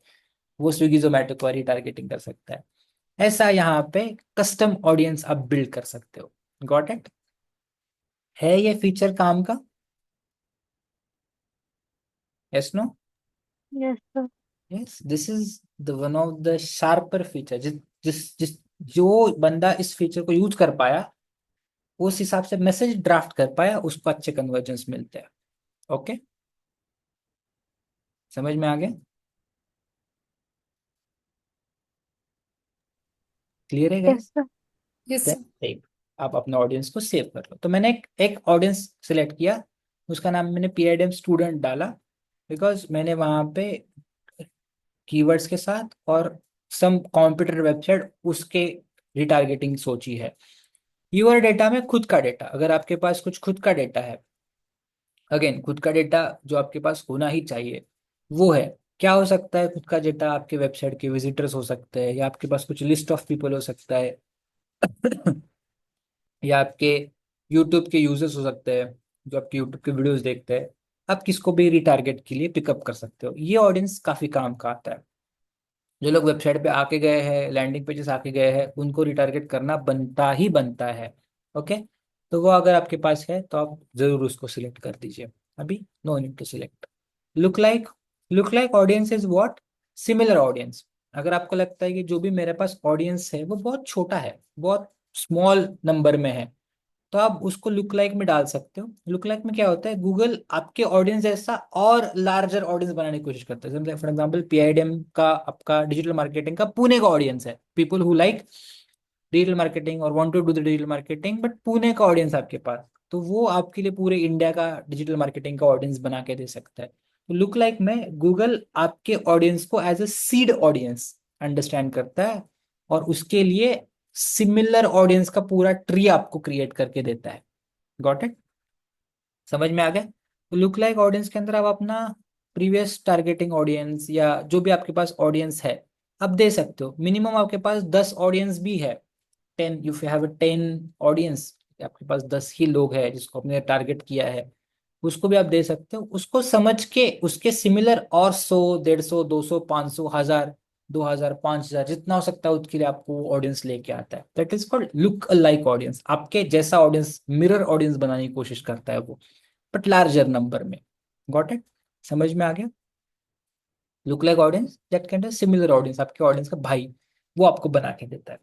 वो स्विगी जोमेटो को रिटारगेटिंग कर सकता है. ऐसा यहाँ पे कस्टम ऑडियंस आप बिल्ड कर सकते हो. Got it. है ये फीचर काम का? Yes no? Yes sir. Yes. This is the one of the sharper feature. जिस जिस जिस जो बंदा इस फीचर को यूज कर पाया, उस हिसाब से मैसेज ड्राफ्ट कर पाया, उसको अच्छे कन्वर्जेंस मिलते हैं. ओके. समझ में आ गया? क्लियर है yes guys? Sir. Yes sir. Save. आप अपने ऑडियंस को सेव कर लो. तो मैंने एक ऑडियंस सिलेक्ट किया, उसका नाम मैंने पीआईडीएम स्टूडेंट डाला बिकॉज मैंने वहां पे कीवर्ड्स के साथ और सम कॉम्प्यूटर वेबसाइट उसके रिटारगेटिंग सोची है. यूआर डेटा में खुद का डेटा, अगर आपके पास कुछ खुद का डेटा है, अगेन खुद का डेटा जो आपके पास होना ही चाहिए, वो है. क्या हो सकता है खुद का डेटा? आपके वेबसाइट के विजिटर्स हो सकते हैं, या आपके पास कुछ लिस्ट ऑफ पीपल हो सकता है या आपके यूट्यूब के यूजर्स हो सकते हैं जो आपके यूट्यूब के वीडियोस देखते हैं. आप किसको भी रिटारगेट के लिए पिकअप कर सकते हो. ये ऑडियंस काफी काम का आता है. जो लोग वेबसाइट पे आके गए हैं, लैंडिंग पेजेस आके गए हैं, उनको रिटारगेट करना बनता ही बनता है. ओके. तो वो अगर आपके पास है तो आप जरूर उसको सिलेक्ट कर दीजिए. अभी no need to select. Look like. Look like audience is what? Similar audience. अगर आपको लगता है कि जो भी मेरे पास ऑडियंस है वो बहुत छोटा है, बहुत स्मॉल नंबर में है, तो आप उसको लुक लाइक में डाल सकते हो. लुक लाइक में क्या होता है, गूगल आपके ऑडियंस जैसा और लार्जर ऑडियंस बनाने की कोशिश करता है. फॉर एग्जांपल पीआईडीएम का आपका डिजिटल मार्केटिंग का पुणे का ऑडियंस है, people who like digital marketing और want to do the digital marketing, but Pune का ऑडियंस आपके पास, तो वो आपके लिए पूरे इंडिया का डिजिटल मार्केटिंग का ऑडियंस बना के दे सकता है. तो लुक लाइक में गूगल आपके ऑडियंस को as a seed audience understand करता है और उसके लिए सिमिलर ऑडियंस का पूरा ट्री आपको क्रिएट करके देता है. Got it. समझ में आ गया? तो लुक लाइक ऑडियंस के अंदर आप अपना प्रीवियस टारगेटिंग ऑडियंस या जो भी आपके पास ऑडियंस है आप दे सकते हो. मिनिमम आपके पास 10 ऑडियंस भी है, 10, यू हैव 10 ऑडियंस, आपके पास 10 ही लोग हैं जिसको आपने टारगेट किया है, उसको भी आप दे सकते हो. उसको समझ के उसके सिमिलर और 100, 150, 200, 500, 1000, 2000, 5000 जितना हो सकता है उसके लिए आपको ऑडियंस लेके आता है. That is called look like audience. आपके जैसा ऑडियंस, मिरर ऑडियंस बनाने की कोशिश करता है वो, बट लार्जर नंबर में. Got it. समझ में आ गया? Look like audience that can similar audience, आपके ऑडियंस का भाई, वो आपको बना के देता है।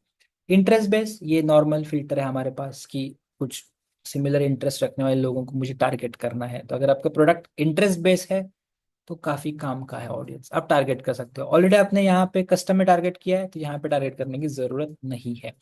इंटरेस्ट बेस, ये नॉर्मल फिल्टर है हमारे पास कि कुछ सिमिलर इंटरेस्ट रखने वाले लोगों को मुझे टारगेट करना है, तो अगर आपका प्रोडक्ट इंटरेस्ट बेस है तो काफी काम का है ऑडियंस, आप टारगेट कर सकते हो। ऑलरेडी आपने यहाँ पे कस्टम में टारगेट किया है तो यहाँ पे टारगेट करने की जरूरत नहीं है।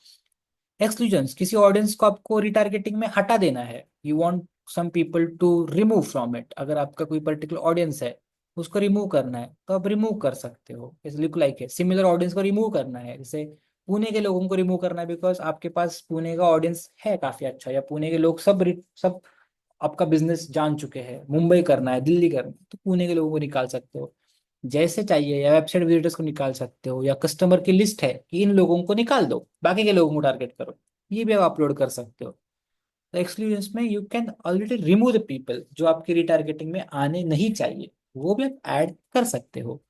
एक्सक्लूजन्स, किसी ऑडियंस को आपको रिटारगेटिंग में हटा देना है, you want some people to remove from it, अगर आपका कोई पर्टिकुलर ऑडियंस है उसको रिमूव करना है तो आप रिमूव कर सकते हो। जैसे लुक लाइक है, सिमिलर ऑडियंस को रिमूव करना है, जैसे पुणे के लोगों को रिमूव करना है बिकॉज आपके पास पुणे का ऑडियंस है काफी अच्छा, या पुणे के लोग सब आपका बिजनेस जान चुके हैं, मुंबई करना है, दिल्ली करना है, तो पुणे के लोगों को निकाल सकते हो जैसे चाहिए, या वेबसाइट विजिटर्स को निकाल सकते हो, या कस्टमर की लिस्ट है कि इन लोगों को निकाल दो, बाकी के लोगों को टारगेट करो, ये भी आप अपलोड कर सकते हो। तो एक्सक्लूजन्स में you can already remove the people जो आपकी रिटारगेटिंग में आने नहीं चाहिए, वो भी आप ऐड कर सकते हो।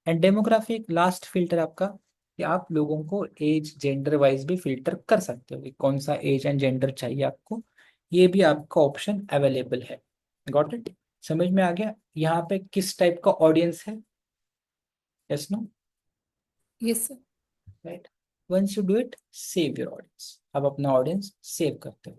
एंड डेमोग्राफिक, लास्ट फिल्टर आपका, कि आप लोगों को एज जेंडर वाइज भी फिल्टर कर सकते हो कि कौन सा एज एंड जेंडर चाहिए आपको, ये भी आपका ऑप्शन अवेलेबल है। Got it? समझ में आ गया यहाँ पे किस टाइप का ऑडियंस है? Yes no? ये सब। Right. Once you do it, save your audience, आप अपना ऑडियंस सेव करते हो।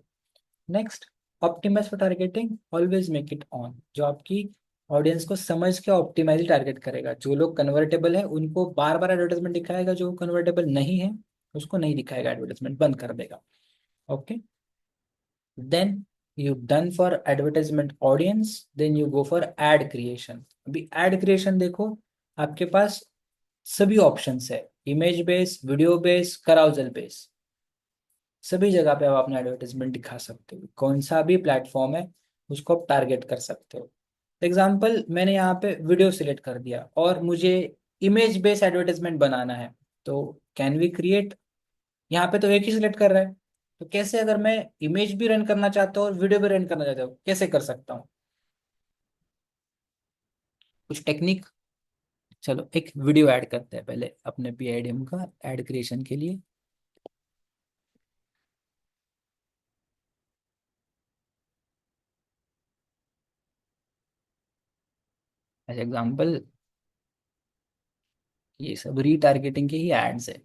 Next, optimise for targeting, always make it on, जो आपकी ऑडियंस को समझ के ऑप्टिमाइज टारगेट करेगा। जो लोग कन्वर्टेबल है उनको बार बार एडवर्टाइजमेंट दिखाएगा, जो कन्वर्टेबल नहीं है उसको नहीं दिखाएगा, एडवर्टाइजमेंट बंद कर देगा। Okay, then you done for advertisement audience, then you go for ad creation. अभी एड क्रिएशन देखो, आपके पास सभी ऑप्शंस है, image base, video base, carousel base, सभी जगह पे आप अपना एडवर्टाइजमेंट दिखा सकते हो, कौन सा भी प्लेटफॉर्म है उसको आप टारगेट कर सकते हो। एग्जाम्पल, मैंने यहाँ पे वीडियो सिलेक्ट कर दिया और मुझे इमेज बेस्ड एडवर्टाइजमेंट बनाना है, तो कैन वी क्रिएट, यहाँ पे तो एक ही सिलेक्ट कर रहा है, तो कैसे अगर मैं इमेज भी रन करना चाहता हूँ और वीडियो भी रन करना चाहता हूँ कैसे कर सकता हूँ? कुछ टेक्निक, चलो एक वीडियो ऐड करते हैं पहले अपने PIDM का एड क्रिएशन के लिए। एज एग्जाम्पल, ये सब रीटारगेटिंग के ही एड्स है,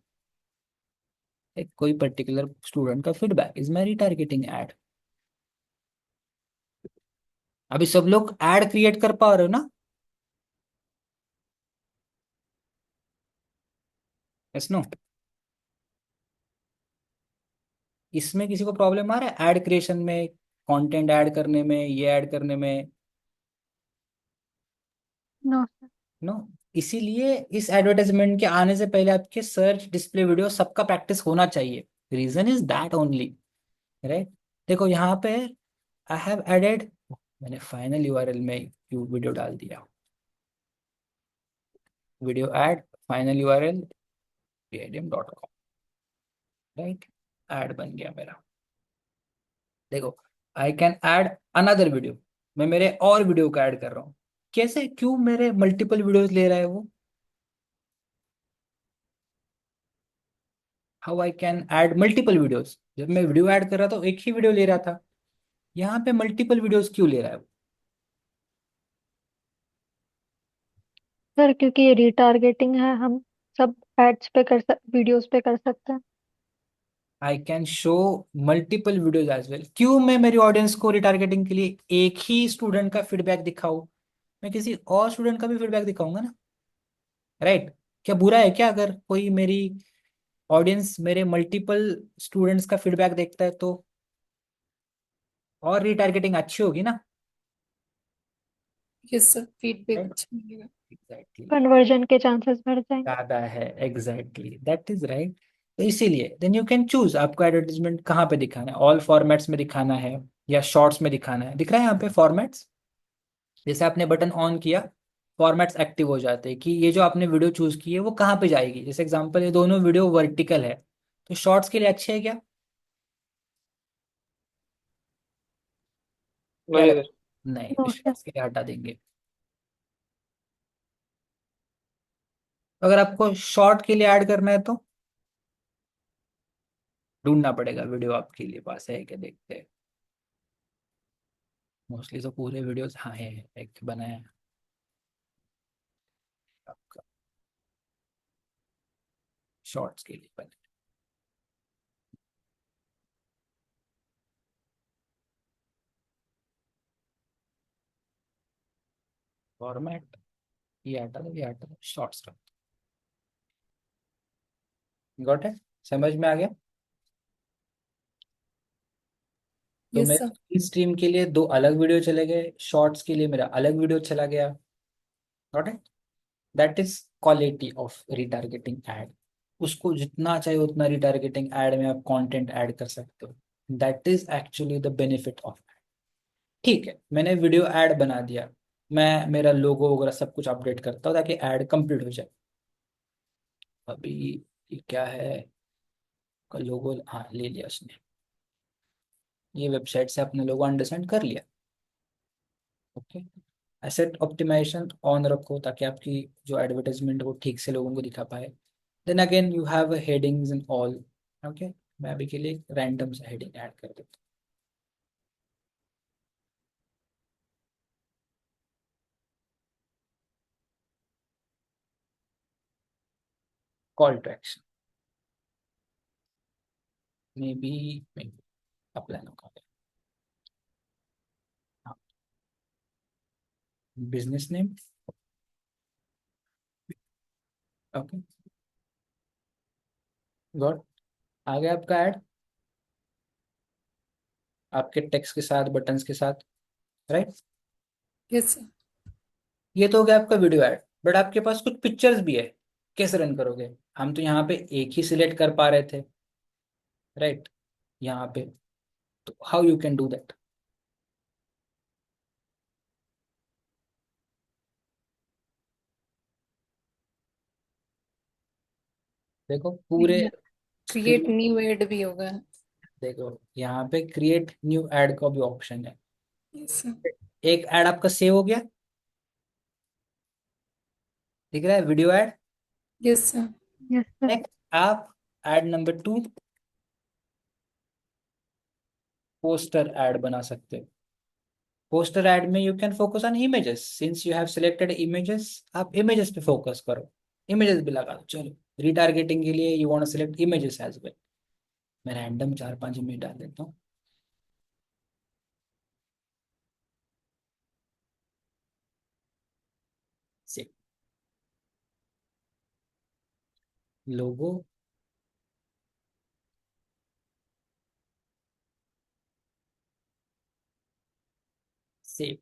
एक कोई पर्टिकुलर स्टूडेंट का feedback is my retargeting ad. अभी सब लोग एड क्रिएट कर पा रहे हो ना? Yes no? इसमें किसी को प्रॉब्लम आ रहा है एड क्रिएशन में, कंटेंट ऐड करने में, ये ऐड करने में? No sir. नो। इसीलिए इस एडवर्टाइजमेंट के आने से पहले आपके सर्च, डिस्प्ले, वीडियो सबका प्रैक्टिस होना चाहिए। Reason is that only, right? देखो यहाँ पे आई हैव एडेड, मैंने फाइनल URL में यू वीडियो डाल दिया, video ad, final URL PIDM.com, right? Ad बन गया मेरा। देखो, आई कैन ऐड अनदर वीडियो, मैं मेरे और वीडियो को ऐड कर रहा हूँ, कैसे, क्यों मेरे मल्टीपल वीडियोस ले रहा है वो? How I can add multiple videos? जब मैं वीडियो ऐड कर रहा था एक ही वीडियो ले रहा था, यहाँ पे मल्टीपल वीडियोस क्यों ले रहा है वो? सर क्योंकि ये रीटारगेटिंग है, हम सब एड्स पे वीडियोस पे कर सकते हैं। I can show multiple videos as well, क्यों मैं मेरी ऑडियंस को रिटारगेटिंग के लिए एक ही स्टूडेंट का फीडबैक दिखाऊं, मैं किसी और स्टूडेंट का भी फीडबैक दिखाऊंगा ना, राइट? क्या बुरा है क्या अगर कोई मेरी ऑडियंस मेरे मल्टीपल स्टूडेंट्स का फीडबैक देखता है तो? और रिटारगेटिंग अच्छी होगी ना, ये सब फीडबैक राइट? अच्छा मिलेगा। एग्जैक्टली, कन्वर्जन के चांसेस बढ़ जाएंगे। ज्यादा है, एग्जैक्टली दैट इज राइट। तो इसीलिए देन यू कैन चूज आपको एडवर्टीजमेंट कहाँ पे दिखाना है, ऑल फॉर्मेट्स में दिखाना है या शॉर्ट्स में दिखाना है। दिख रहा है यहाँ पे फॉर्मेट्स, जैसे आपने बटन ऑन किया फॉर्मेट्स एक्टिव हो जाते हैं कि ये जो आपने वीडियो चूज की है वो कहाँ पे जाएगी। जैसे एग्जांपल, ये दोनों वीडियो वर्टिकल है तो शॉर्ट्स के लिए अच्छे है क्या? क्या नहीं लग, सर। नहीं, नो सर। शॉर्ट्स के लिए हटा देंगे। तो अगर आपको शॉर्ट के लिए ऐड करना है तो ढूंढना पड़ेगा वीडियो आपके लिए पास है क्या, देखते हैं। मोस्टली तो पूरे वीडियोस हाँ है, एक बनाया है। शॉर्ट्स के लिए बने। फॉर्मेट ये हटा दो, ये हटा दो, शॉर्ट्स रख दो। Got it? समझ में आ गया? तो यस सर। मेरे स्ट्रीम के लिए 2 अलग वीडियो चले गए, शॉर्ट्स के लिए मेरा अलग वीडियो चला गया। Got it? That is quality of retargeting ad. उसको जितना चाहिए उतना रिटारगेटिंग एड में आप कंटेंट ऐड कर सकते हो। That is actually the benefit of. ठीक है, मैंने वीडियो ऐड बना दिया, मैं मेरा लोगो वगैरह सब कुछ अपडेट करता हूँ ताकि ऐड कंप्लीट हो जाए। अभी ये क्या है, लोगो हाँ ले लिया उसने, ये वेबसाइट से अपने लोगो अंडरस्टैंड कर लिया। ओके, एसेट ऑप्टिमाइजेशन ऑन रखो ताकि आपकी जो एडवर्टाइजमेंट वो ठीक से लोगों को दिखा पाए। Then again you have headings and all. Okay, मैं अभी के लिए रैंडम सा हेडिंग ऐड कर देता हूँ। Call to action may be apply होगा। हाँ, बिजनेस नेम। ओके, गॉट, आ गया आपका ऐड आपके टेक्स्ट के साथ, बटन्स के साथ, राइट? Yes sir. ये तो हो गया आपका वीडियो ऐड, बट आपके पास कुछ पिक्चर्स भी है, कैसे रन करोगे? हम तो यहाँ पे एक ही सिलेक्ट कर पा रहे थे, राइट? यहाँ पे तो how you can do that? देखो पूरे क्रिएट न्यू एड भी होगा। देखो यहाँ पे क्रिएट न्यू ऐड का भी ऑप्शन है। Yes sir. एक ऐड आपका सेव हो गया, दिख रहा है video ad. Yes sir. Yes sir. Next आप ऐड नंबर 2 पोस्टर ऐड बना सकते हो। पोस्टर ऐड में you can focus on images, since you have selected images, आप इमेजेस पे फोकस करो, इमेजेस भी लगा दो। चलो, रिटारगेटिंग के लिए you want to select images as well. मैं रैंडम 4-5 इमेज डाल देता हूँ। Save logo, save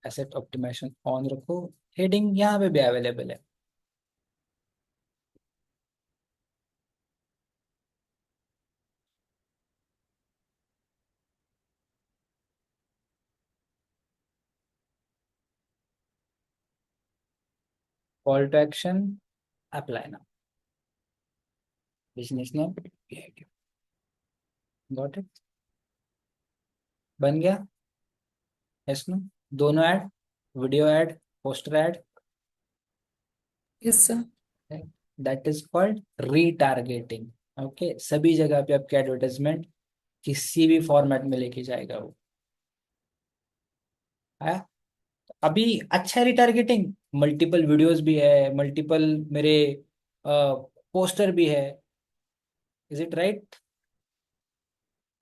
asset optimisation on रखो। हेडिंग यहाँ पे भी अवेलेबल है। Call to action apply now, business name, got it? बन गया? Yes no? दोनों ad, video ad, poster ad, yes sir. That is called retargeting. Okay, सभी जगह पे आपके एडवर्टाइजमेंट किसी भी फॉर्मेट में लेके जाएगा वो। आया? अभी अच्छा है रिटारगेटिंग, मल्टीपल वीडियोस भी है, मल्टीपल मेरे पोस्टर भी है। Is it right?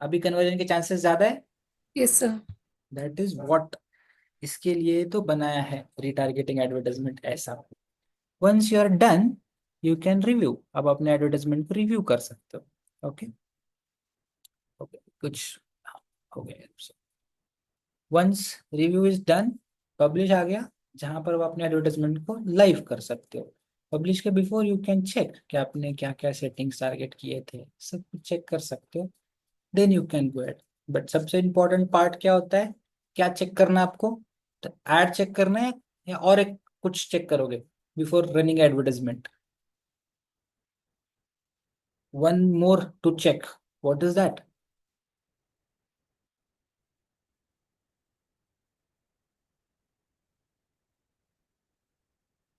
अभी कन्वर्जन के चांसेस ज्यादा है। Yes sir. That is what, इसके लिए तो बनाया है रिटारगेटिंग एडवर्टाइजमेंट ऐसा। Once you are done you can review, अब अपने एडवर्टाइजमेंट को रिव्यू कर सकते हो। ओके, ओके कुछ हो गया। Once review is done, publish आ गया, जहां पर वो अपने एडवर्टाइजमेंट को लाइव कर सकते हो। पब्लिश के बिफोर यू कैन चेक कि आपने क्या क्या सेटिंग्स टारगेट किए थे, सब कुछ चेक कर सकते हो। Then you can go ad. But सबसे इम्पोर्टेंट पार्ट क्या होता है, क्या चेक करना है आपको? तो एड चेक करना है या और एक कुछ चेक करोगे before running advertisement? One more to check, what is that?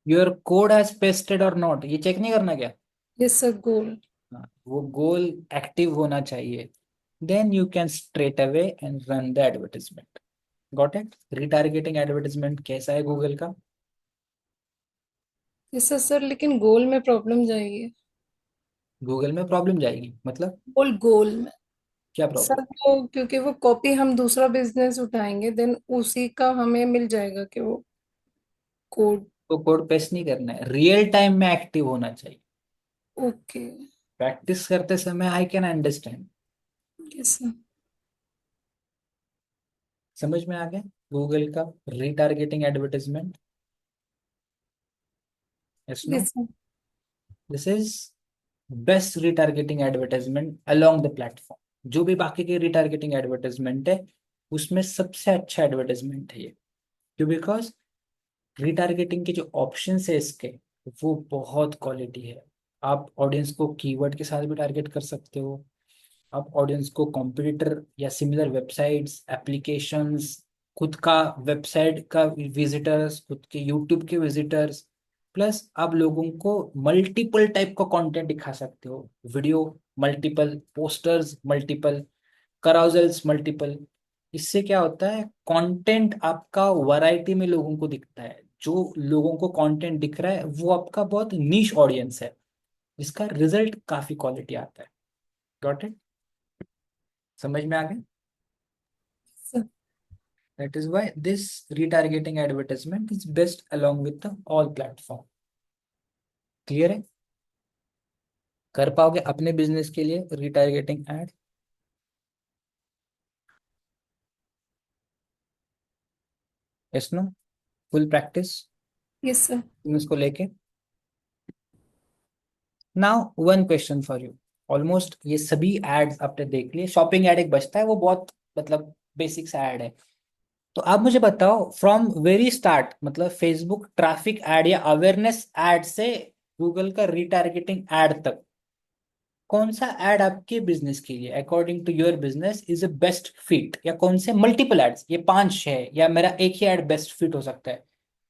Your code has pasted और नॉट, ये चेक नहीं करना क्या? Yes sir. गोल। हाँ, वो गोल एक्टिव होना चाहिए। Then you can straight away and run the advertisement. Got it? Retargeting advertisement कैसा है गूगल का? यस सर, लेकिन गोल में प्रॉब्लम जाएगी। गूगल में प्रॉब्लम जाएगी मतलब गोल में क्या सर, प्रॉब्लम? वो क्योंकि वो कॉपी हम दूसरा बिजनेस उठाएंगे, देन उसी का हमें मिल जाएगा कि वो कोड। तो कोड पेस्ट नहीं करना है, रियल टाइम में एक्टिव होना चाहिए। ओके। प्रैक्टिस करते समय I can understand. Yes sir. समझ में आ गया गूगल का retargeting advertisement? Yes no? Yes sir. This is best retargeting advertisement along the platform. जो भी बाकी के रिटारगेटिंग एडवर्टाइजमेंट है उसमें सबसे अच्छा एडवर्टाइजमेंट है ये। क्यों? बिकॉज रिटारगेटिंग के जो ऑप्शंस है इसके, वो बहुत क्वालिटी है। आप ऑडियंस को कीवर्ड के साथ भी टारगेट कर सकते हो। आप ऑडियंस को कॉम्पिटिटर या सिमिलर वेबसाइट्स, एप्लीकेशंस, खुद का वेबसाइट का विजिटर्स, खुद के यूट्यूब के विजिटर्स, प्लस आप लोगों को मल्टीपल टाइप का कंटेंट दिखा सकते हो। Video multiple, posters multiple, carousels multiple. इससे क्या होता है, कंटेंट आपका वैरायटी में लोगों को दिखता है। जो लोगों को कंटेंट दिख रहा है वो आपका बहुत नीश ऑडियंस है, जिसका रिजल्ट काफी क्वालिटी आता है। Got it? समझ में आ गया? Sir. That is why this retargeting advertisement is best along with the all platform. Clear है? कर पाओगे अपने बिजनेस के लिए retargeting ad? Yes no? Full practice yes sir. इसको लेके। Now one question for you. Almost ये सभी एड्स आपने देख लिए, शॉपिंग एड एक बचता है, वो बहुत मतलब बेसिक सा एड है। तो आप मुझे बताओ फ्रॉम वेरी स्टार्ट, मतलब फेसबुक ट्रैफिक एड या अवेयरनेस एड से गूगल का रिटारगेटिंग एड तक, कौन सा एड आपके बिजनेस के लिए according to your business is a best fit? या कौन से मल्टीपल एड्स, ये पांच है या मेरा एक ही एड बेस्ट फिट हो सकता है?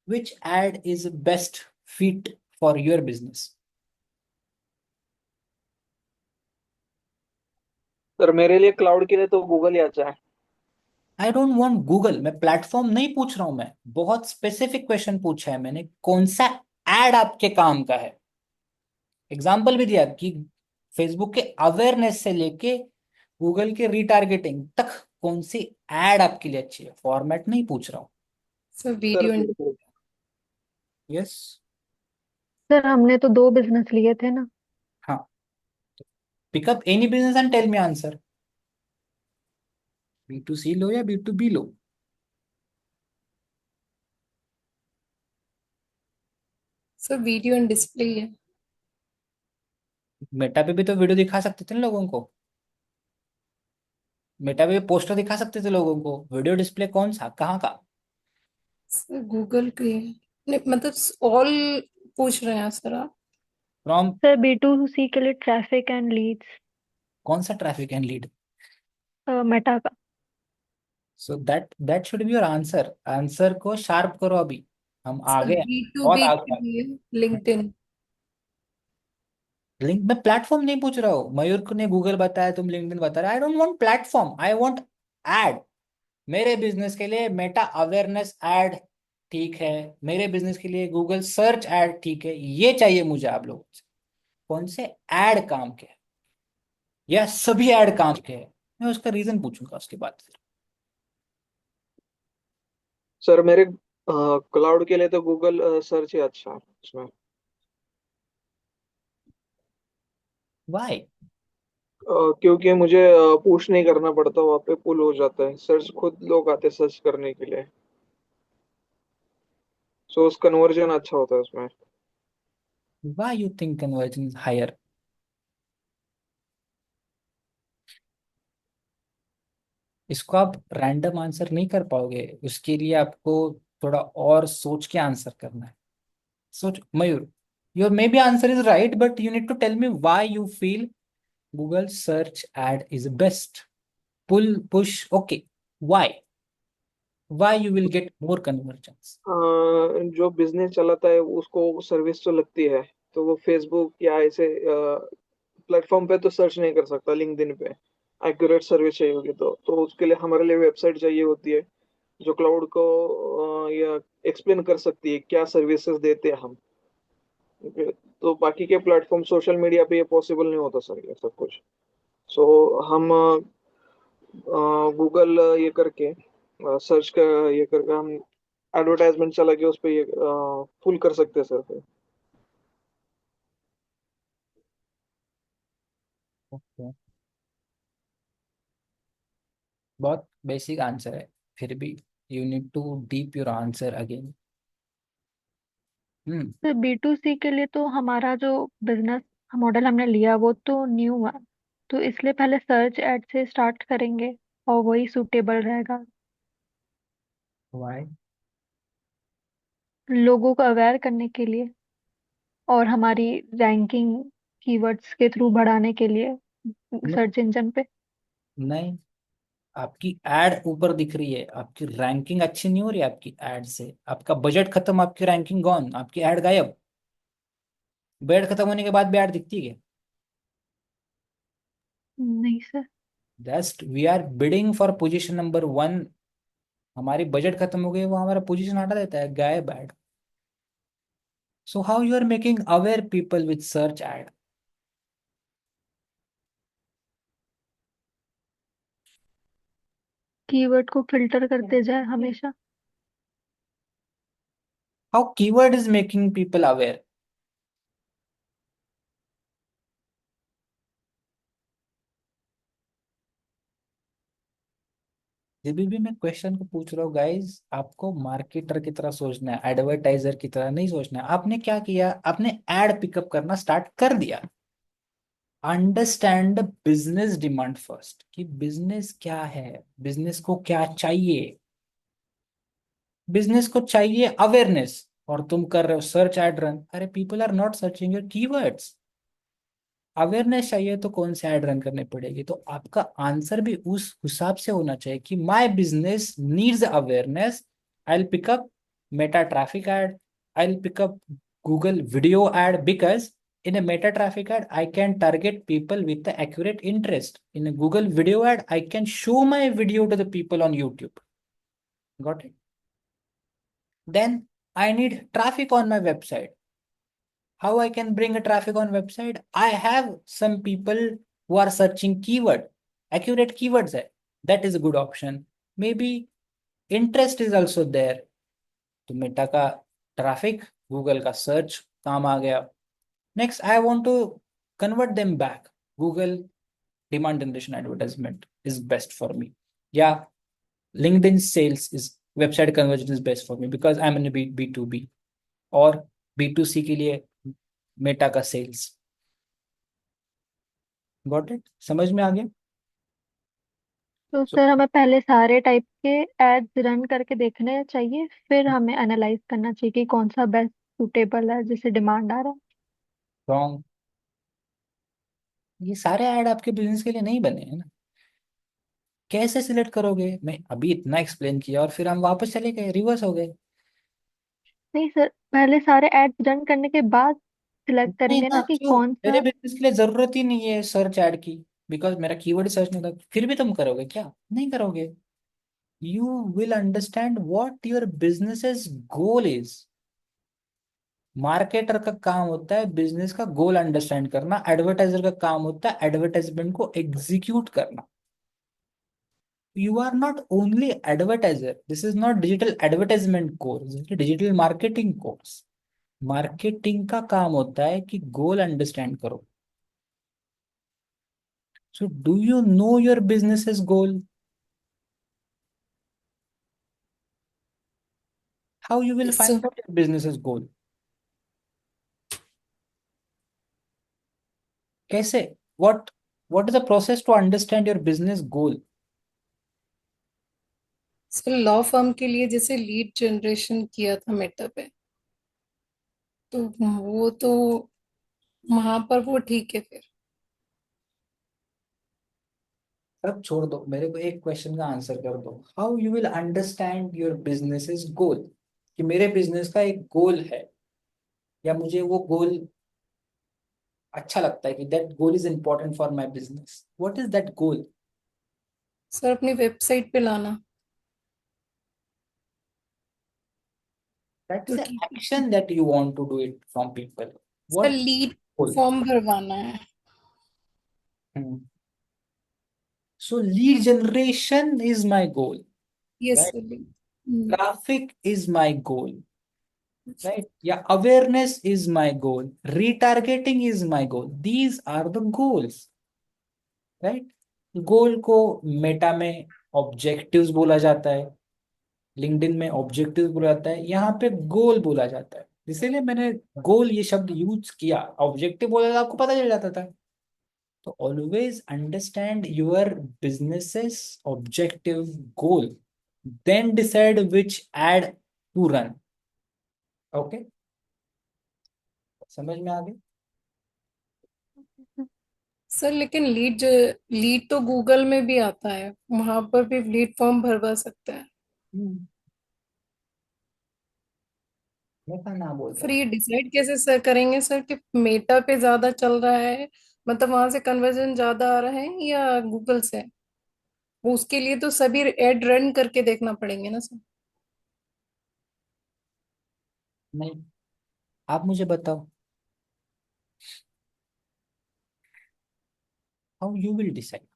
Which ad is best fit for your business? Sir मेरे लिए क्लाउड के लिए तो गूगल ही अच्छा है। आई डोंट वांट गूगल, मैं प्लेटफॉर्म नहीं पूछ रहा हूं, मैं बहुत स्पेसिफिक क्वेश्चन पूछा है मैंने, कौन सा एड आपके काम का है। एग्जाम्पल भी दिया कि फेसबुक के अवेयरनेस से लेके गूगल के रिटारगेटिंग तक कौन सी एड आपके लिए अच्छी है, फॉर्मेट नहीं पूछ रहा हूँ। Sir sir video. Yes? Sir हमने तो दो बिजनेस लिए थे ना। हाँ, pick up any business and tell me answer. B2C लो या B2B लो? सर वीडियो एंड डिस्प्ले है। मेटा पे भी तो वीडियो दिखा सकते थे ना लोगों को। मेटा पे भी पोस्टर दिखा सकते थे लोगों को, वीडियो डिस्प्ले कौन सा, कहाँ का? सर गूगल के नहीं, मतलब ऑल पूछ रहे हैं सर आप। फ्रॉम? सर B2C के लिए ट्रैफिक एंड लीड्स। कौन सा ट्रैफिक एंड लीड? मेटा का। So that should be your answer. Answer को शार्प करो अभी, हम सर आगे हैं, बी टू बहुत बी आगे के हैं। लिए लिंक्डइन। लिंक मैं प्लेटफॉर्म नहीं पूछ रहा हूँ, मयूर को ने गूगल बताया, तुम लिंक्डइन बता रहे। I don't want platform, I want ad. मेरे बिजनेस के लिए मेटा अवेयरनेस एड ठीक है, मेरे बिजनेस के लिए गूगल सर्च एड ठीक है, ये चाहिए मुझे आप लोगों से। कौन से एड काम के हैं, या सभी एड काम के हैं? मैं उसका रीजन पूछूंगा उसके बाद फिर। सर मेरे क्लाउड के लिए तो गूगल सर्च ही अच्छा है उसमें। वाई? क्योंकि मुझे पुश नहीं करना पड़ता, वहाँ पे पुल हो जाता है, सर्च खुद लोग आते सर्च करने के लिए। सो उस कन्वर्जन अच्छा होता है उसमें। Why you think conversion is higher? इसको आप रैंडम आंसर नहीं कर पाओगे, उसके लिए आपको थोड़ा और सोच के आंसर करना है। सोच Mayur, your may be answer is right but you need to tell me why you feel Google search ad is best. Pull push okay, why? Why you will get more conversions? जो business चलाता है उसको service तो लगती है, तो वो Facebook या ऐसे प्लेटफॉर्म पे तो सर्च नहीं कर सकता, लिंक्डइन पे एक्यूरेट सर्विस चाहिए होगी तो उसके लिए हमारे लिए वेबसाइट चाहिए होती है, जो क्लाउड को या एक्सप्लेन कर सकती है क्या सर्विसेज देते हैं हम। ओके, तो बाकी के प्लेटफॉर्म सोशल मीडिया पे ये पॉसिबल नहीं होता सर, ये सब कुछ। सो हम गूगल ये करके सर्च कर ये करके हम एडवर्टाइजमेंट चला के उस पे ये फुल कर सकते हैं सर फिर। ओके, बहुत बेसिक आंसर है, फिर भी you need to deep your answer again. Hmm. तो B2C के लिए तो हमारा जो बिजनेस मॉडल हमने लिया वो तो न्यू है, तो इसलिए पहले सर्च एड से स्टार्ट करेंगे और वही सूटेबल रहेगा। वाई? लोगों को अवेयर करने के लिए और हमारी रैंकिंग कीवर्ड्स के थ्रू बढ़ाने के लिए सर्च इंजन पे। नहीं, आपकी एड ऊपर दिख रही है, आपकी रैंकिंग अच्छी नहीं हो रही आपकी एड से। आपका बजट खत्म, आपकी रैंकिंग गॉन, आपकी एड गायब। बजट खत्म होने के बाद भी एड दिखती है। नहीं सर। Just we are bidding for position number 1, हमारी बजट खत्म हो गई, वो हमारा पोजीशन हटा देता है, गायब ad. So how you are making aware people with search ad? Keyword को फिल्टर करते जाए हमेशा। How keyword is making people aware? जब भी मैं क्वेश्चन को पूछ रहा हूँ गाइज, आपको मार्केटर की तरह सोचना है, एडवर्टाइजर की तरह नहीं सोचना है। आपने क्या किया, आपने एड पिकअप करना स्टार्ट कर दिया। अंडरस्टैंड बिजनेस डिमांड फर्स्ट, कि बिजनेस क्या है, बिजनेस को क्या चाहिए। बिजनेस को चाहिए अवेयरनेस, और तुम कर रहे हो सर्च एड रन। अरे people are not searching your keywords. Awareness चाहिए तो कौन से ऐड रन करने पड़ेगी? तो आपका आंसर भी उस हिसाब से होना चाहिए कि my business needs awareness, I will pick up Meta traffic ad, I will pick up Google video ad, because in a meta traffic ad I can target people with the accurate interest. In a Google video ad I can show my video to the people on YouTube. Got it? Then I need traffic on my website. How I can bring a traffic on website? I have some people who are searching keyword, accurate keywords है, that is a good option. Maybe interest is also there, तो Meta का traffic, Google का search काम आ गया। Next I want to convert them back, Google demand generation advertisement is best for me, या LinkedIn sales is, website conversion is best for me because I am in B2B, और B2C के लिए Meta का sales. Got it? समझ में आ गया? तो So, सर हमें पहले सारे टाइप के एड्स रन करके देखने चाहिए, फिर हमें एनालाइज करना चाहिए कि कौन सा बेस्ट सूटेबल है जिसे डिमांड आ रहा है। रॉन्ग। ये सारे ऐड आपके बिजनेस के लिए नहीं बने हैं ना। कैसे सिलेक्ट करोगे? मैं अभी इतना एक्सप्लेन किया और फिर हम वापस चले गए, रिवर्स हो गए। नहीं सर, पहले सारे एड्स रन करने के बाद सिलेक्ट नहीं करेंगे ना, ना कि क्यों? कौन मेरे सा। बिजनेस के लिए जरूरत ही नहीं है सर्च ऐड की, बिकॉज मेरा कीवर्ड सर्च नहीं था। फिर भी तुम करोगे क्या? नहीं करोगे। You will understand what your business goal is. Marketer का काम होता है बिजनेस का गोल अंडरस्टैंड करना, एडवर्टाइजर का काम होता है एडवर्टाइजमेंट को एग्जीक्यूट करना। You are not only advertiser. This is not digital advertisement course, this is digital marketing course. Marketing का काम होता है कि गोल अंडरस्टैंड करो। So do you know your business goal? How you will Yes, sir. Find out your business goal? कैसे? What what is the process to understand your business goal? Sir law firm के लिए जैसे lead generation किया था Meta पे, तो वो तो वहां पर वो ठीक है फिर। सब छोड़ दो, मेरे को एक क्वेश्चन का आंसर कर दो। How you will understand your business गोल, कि मेरे बिजनेस का एक गोल है, या मुझे वो गोल अच्छा लगता है, कि that goal is important for my business. What is that goal? Sir अपनी वेबसाइट पे लाना। दैट तो इज ठीक है। Action that you want to do it from people. Sir What lead goal? Form भरवाना है। Hmm. So lead generation is my goal, yes right? Sir. Traffic is my goal, right? Yeah, awareness is my goal. Retargeting is my goal. These are the goals, right? गोल को Meta में objectives बोला जाता है, LinkedIn में objectives बोला जाता है, यहाँ पे गोल बोला जाता है। इसीलिए मैंने गोल ये शब्द यूज किया, ऑब्जेक्टिव बोला था आपको पता चल जाता था। तो always understand your businesses objective goal, then decide which ad to run. Okay, समझ में आ गई? सर लेकिन लीड तो गूगल में भी आता है, वहां पर भी लीड फॉर्म भरवा सकते हैं। मैं कहा ना बोल रहा फिर हूँ। ये डिसाइड कैसे सर करेंगे सर कि मेटा पे ज्यादा चल रहा है, मतलब वहां से कन्वर्जन ज्यादा आ रहा है या गूगल से? वो उसके लिए तो सभी एड रन करके देखना पड़ेंगे ना सर। नहीं, आप मुझे बताओ, how you will decide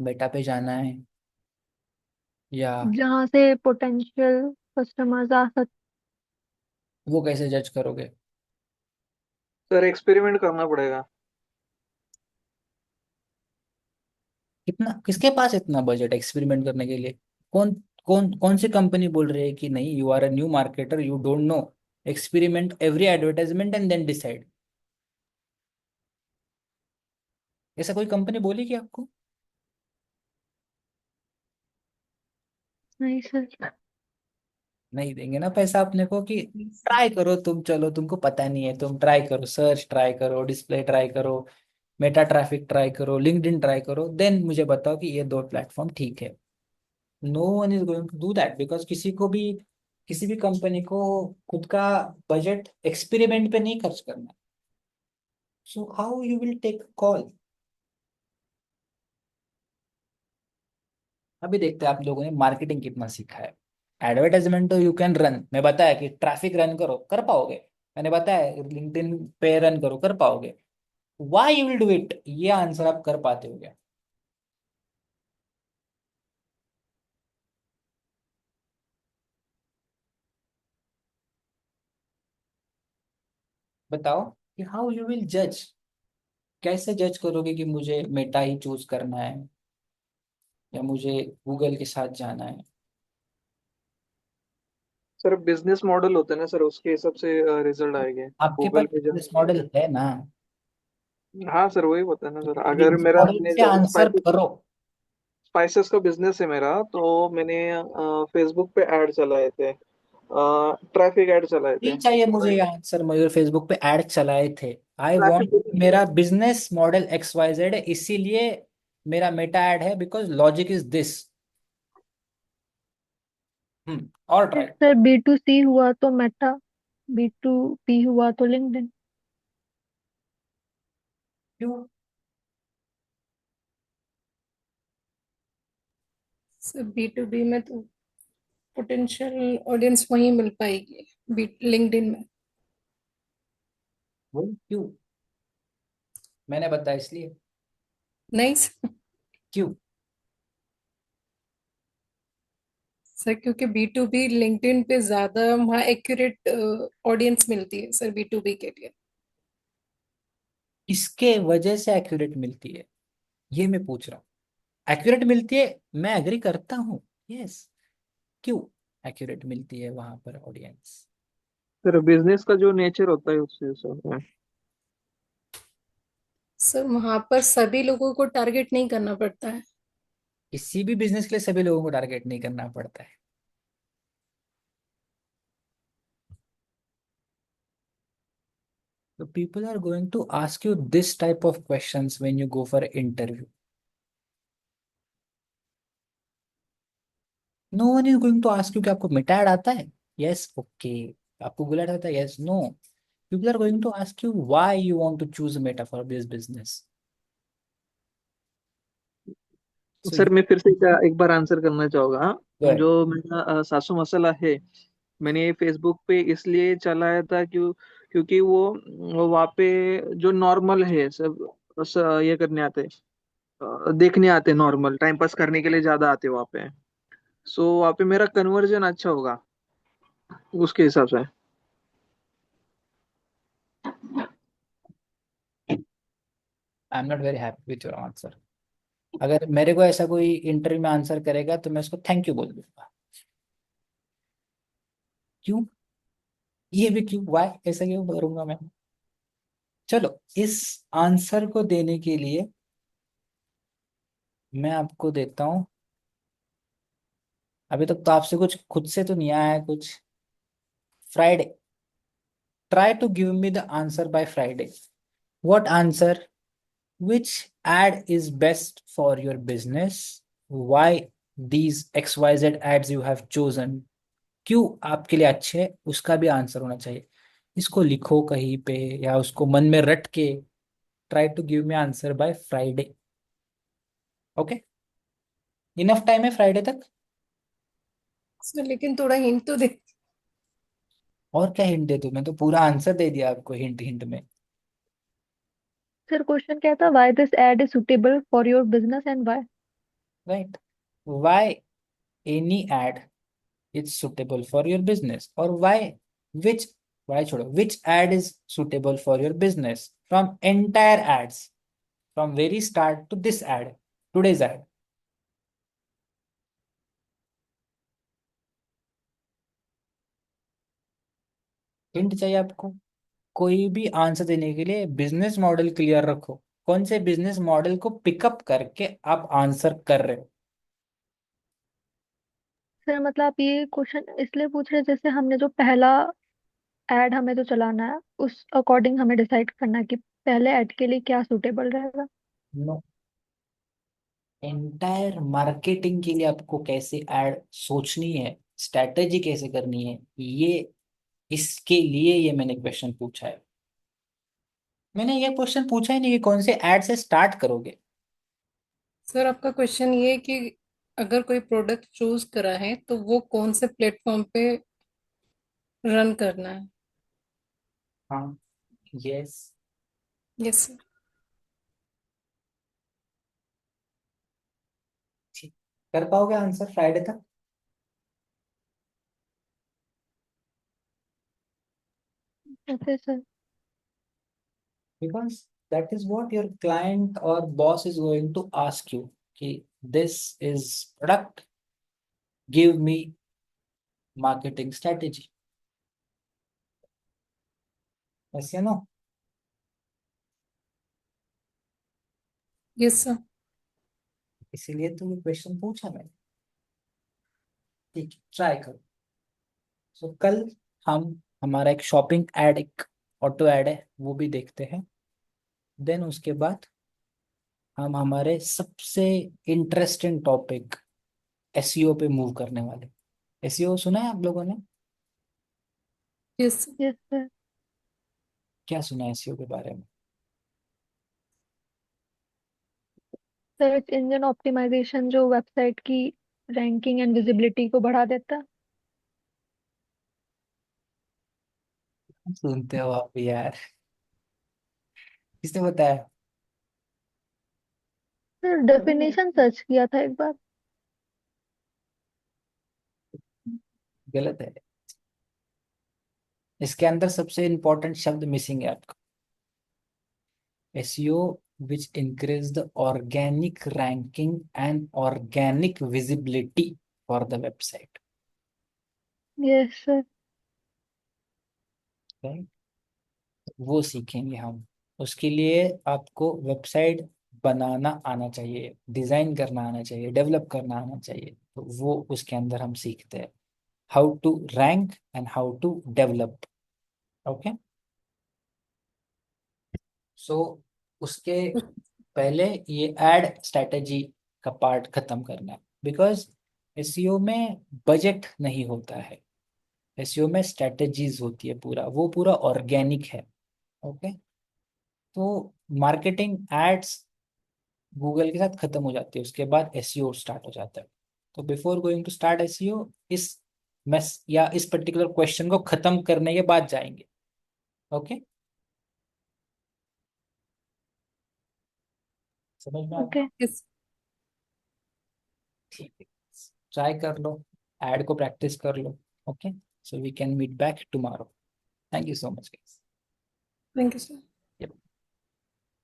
Meta पे जाना है या जहाँ से पोटेंशियल कस्टमर्स आ सकते। वो कैसे जज करोगे? सर एक्सपेरिमेंट करना पड़ेगा। कितना, किसके पास इतना बजट एक्सपेरिमेंट करने के लिए? कौन कौन सी कंपनी बोल रही है कि नहीं, you are a new marketer, you don't know, experiment every advertisement and then decide? ऐसा कोई कंपनी बोलेगी आपको? नहीं सर। नहीं देंगे ना पैसा अपने को कि ट्राई करो तुम, चलो तुमको पता नहीं है, तुम ट्राई करो, सर्च ट्राई करो, डिस्प्ले ट्राई करो, मेटा ट्रैफिक ट्राई करो, लिंक्डइन ट्राई करो, देन मुझे बताओ कि ये दो प्लेटफॉर्म ठीक है। No one is going to do that, because किसी को भी, किसी भी कंपनी को खुद का बजट एक्सपेरिमेंट पे नहीं खर्च करना। So how you will take call? अभी देखते हैं आप लोगों ने मार्केटिंग कितना सीखा है। एडवर्टाइजमेंट तो यू कैन रन, मैं बताया कि ट्रैफिक रन करो, कर पाओगे। मैंने बताया लिंक्डइन पे रन करो, कर पाओगे। Why you will do it, ये आंसर आप कर पाते हो क्या? बताओ कि हाउ यू विल जज, कैसे जज करोगे कि मुझे मेटा ही चूज करना है या मुझे गूगल के साथ जाना है? सर बिजनेस मॉडल होते हैं ना सर, उसके हिसाब से रिजल्ट आएंगे। आपके पास गूगल पे बिजनेस जाएंगे। मॉडल है ना? हाँ सर, वही होता है ना सर। अगर बिजनेस मेरा मॉडल से आंसर स्पाइसेस करो। स्पाइसेस का बिजनेस है मेरा, तो मैंने फेसबुक पे ऐड चलाए थे, ट्रैफिक ऐड चलाए थे। नहीं चाहिए मुझे ये आंसर, मुझे फेसबुक पे ऐड चलाए थे। आई ट्रैफिक, वांट, मेरा business model X Y Z है, इसीलिए मेरा मेटा ऐड है, बिकॉज लॉजिक इज दिस। और ट्राई। सर B2C हुआ तो मेटा, B2B हुआ तो लिंक्डइन। क्यों? सर B2B में तो पोटेंशियल ऑडियंस वहीं मिल पाएगी, बी लिंक्डइन में। वो क्यों? मैंने बताया इसलिए। नहीं सर। क्यों? सर क्योंकि B2B लिंक्डइन पे ज्यादा वहाँ एक्यूरेट ऑडियंस मिलती है सर B2B के लिए। इसके वजह से एक्यूरेट मिलती है, ये मैं पूछ रहा हूँ। एक्यूरेट मिलती है, मैं एग्री करता हूँ, यस। क्यों एक्यूरेट मिलती है वहां पर ऑडियंस? सर बिजनेस का जो नेचर होता है उससे हिसाब है। सर वहां पर सभी लोगों को टारगेट नहीं करना पड़ता है। किसी भी बिजनेस के लिए सभी लोगों को टारगेट नहीं करना पड़ता है। So people are going to ask you this type of questions when you go for interview. No one is going to ask you कि आपको मेटा ऐड आता है, yes, okay, आपको गूगल ऐड आता है, yes, no. People are going to ask you why you want to choose Meta for this business. So sir you मैं फिर से एक बार आंसर करना चाहूंगा। go ahead. जो मेरा सासू मसाला है, मैंने ये फेसबुक पे इसलिए चलाया था क्योंकि वो वहाँ पे जो नॉर्मल है ये करने आते, देखने आते, नॉर्मल टाइम पास करने के लिए ज्यादा आते वहाँ पे। सो वहाँ पे मेरा कन्वर्जन अच्छा होगा उसके हिसाब से। I am not very happy with your answer. अगर मेरे को ऐसा कोई इंटरव्यू में आंसर करेगा तो मैं उसको थैंक यू बोल दूंगा। क्यों? ये भी क्यों, वाई, ऐसा क्यों करूंगा मैं? चलो, इस आंसर को देने के लिए मैं आपको देता हूँ। अभी तक तो आपसे कुछ खुद से तो नहीं आया है कुछ। Friday, try to give me the answer by Friday. What answer? Which ad is best for your business? Why these XYZ ads you have chosen? क्यों आपके लिए अच्छे हैं, उसका भी आंसर होना चाहिए। इसको लिखो कहीं पे या उसको मन में रट के try to give me answer by Friday. Okay, enough time है फ्राइडे तक। सर लेकिन थोड़ा हिंट तो दे। और क्या हिंट दे दूं? मैं तो पूरा आंसर दे दिया आपको हिंट हिंट में। सर क्वेश्चन क्या था? Why this ad is suitable for your business and why? Right, why any ad is suitable for your business, or which why छोड़ो, which ad is suitable for your business from entire ads, from very start to this ad, today's ad। Hint चाहिए आपको? कोई भी answer देने के लिए business model clear रखो। कौन से बिजनेस मॉडल को पिकअप करके आप आंसर कर रहे हो? सर मतलब आप ये क्वेश्चन इसलिए पूछ रहे हैं जैसे हमने जो पहला एड हमें जो चलाना है उस अकॉर्डिंग हमें डिसाइड करना है कि पहले एड के लिए क्या सूटेबल रहेगा। नो, एंटायर मार्केटिंग के लिए आपको कैसे एड सोचनी है, स्ट्रैटेजी कैसे करनी है, ये इसके लिए ये मैंने क्वेश्चन पूछा है। मैंने ये क्वेश्चन पूछा ही नहीं कि कौन से ऐड से स्टार्ट करोगे। सर आपका क्वेश्चन ये है कि अगर कोई प्रोडक्ट चूज करा है तो वो कौन से प्लेटफॉर्म पे रन करना है। हाँ, यस। Yes sir. ठीक, कर पाओगे आंसर फ्राइडे तक? Okay sir. Because that is what your client और boss is going to ask you कि this is product, give me marketing strategy. Yes या नो? Yes sir. इसीलिए तो ये क्वेश्चन पूछा मैंने। ठीक है, ट्राई करो। सो कल हम हमारा एक शॉपिंग एड, एक ऑटो एड है, वो भी देखते हैं। देन उसके बाद हम हमारे सबसे इंटरेस्टिंग टॉपिक एसईओ पे मूव करने वाले। एसईओ सुना है आप लोगों ने? Yes sir. Yes sir. क्या सुना है एसईओ के बारे में? सर्च इंजन ऑप्टिमाइजेशन जो वेबसाइट की रैंकिंग एंड विजिबिलिटी को बढ़ा देता है। सुनते हो आप भी यार, किसने बताया? सर डेफिनेशन सर्च किया था एक बार। गलत है। इसके अंदर सबसे इंपॉर्टेंट शब्द मिसिंग है आपका। SEO which increase the organic ranking and organic visibility for the website, yes sir. right? वो सीखेंगे हम। उसके लिए आपको वेबसाइट बनाना आना चाहिए, डिजाइन करना आना चाहिए, डेवलप करना आना चाहिए। तो वो उसके अंदर हम सीखते हैं, how to rank and how to develop. Okay, so उसके पहले ये एड स्ट्रेटेजी का पार्ट खत्म करना है। बिकॉज एसईओ में बजट नहीं होता है, एसईओ में स्ट्रेटेजीज होती है, पूरा वो पूरा ऑर्गेनिक है। ओके, तो मार्केटिंग एड्स गूगल के साथ खत्म हो जाती है, उसके बाद एसईओ स्टार्ट हो जाता है। तो before going to start SEO, इस मैस या इस पर्टिकुलर क्वेश्चन को खत्म करने के बाद जाएंगे। ओके, समझ में आ गया? ओके। इस ठीक है, ट्राई कर लो, ऐड को प्रैक्टिस कर लो। Okay, so we can meet back tomorrow. Thank you so much guys. Thank you sir.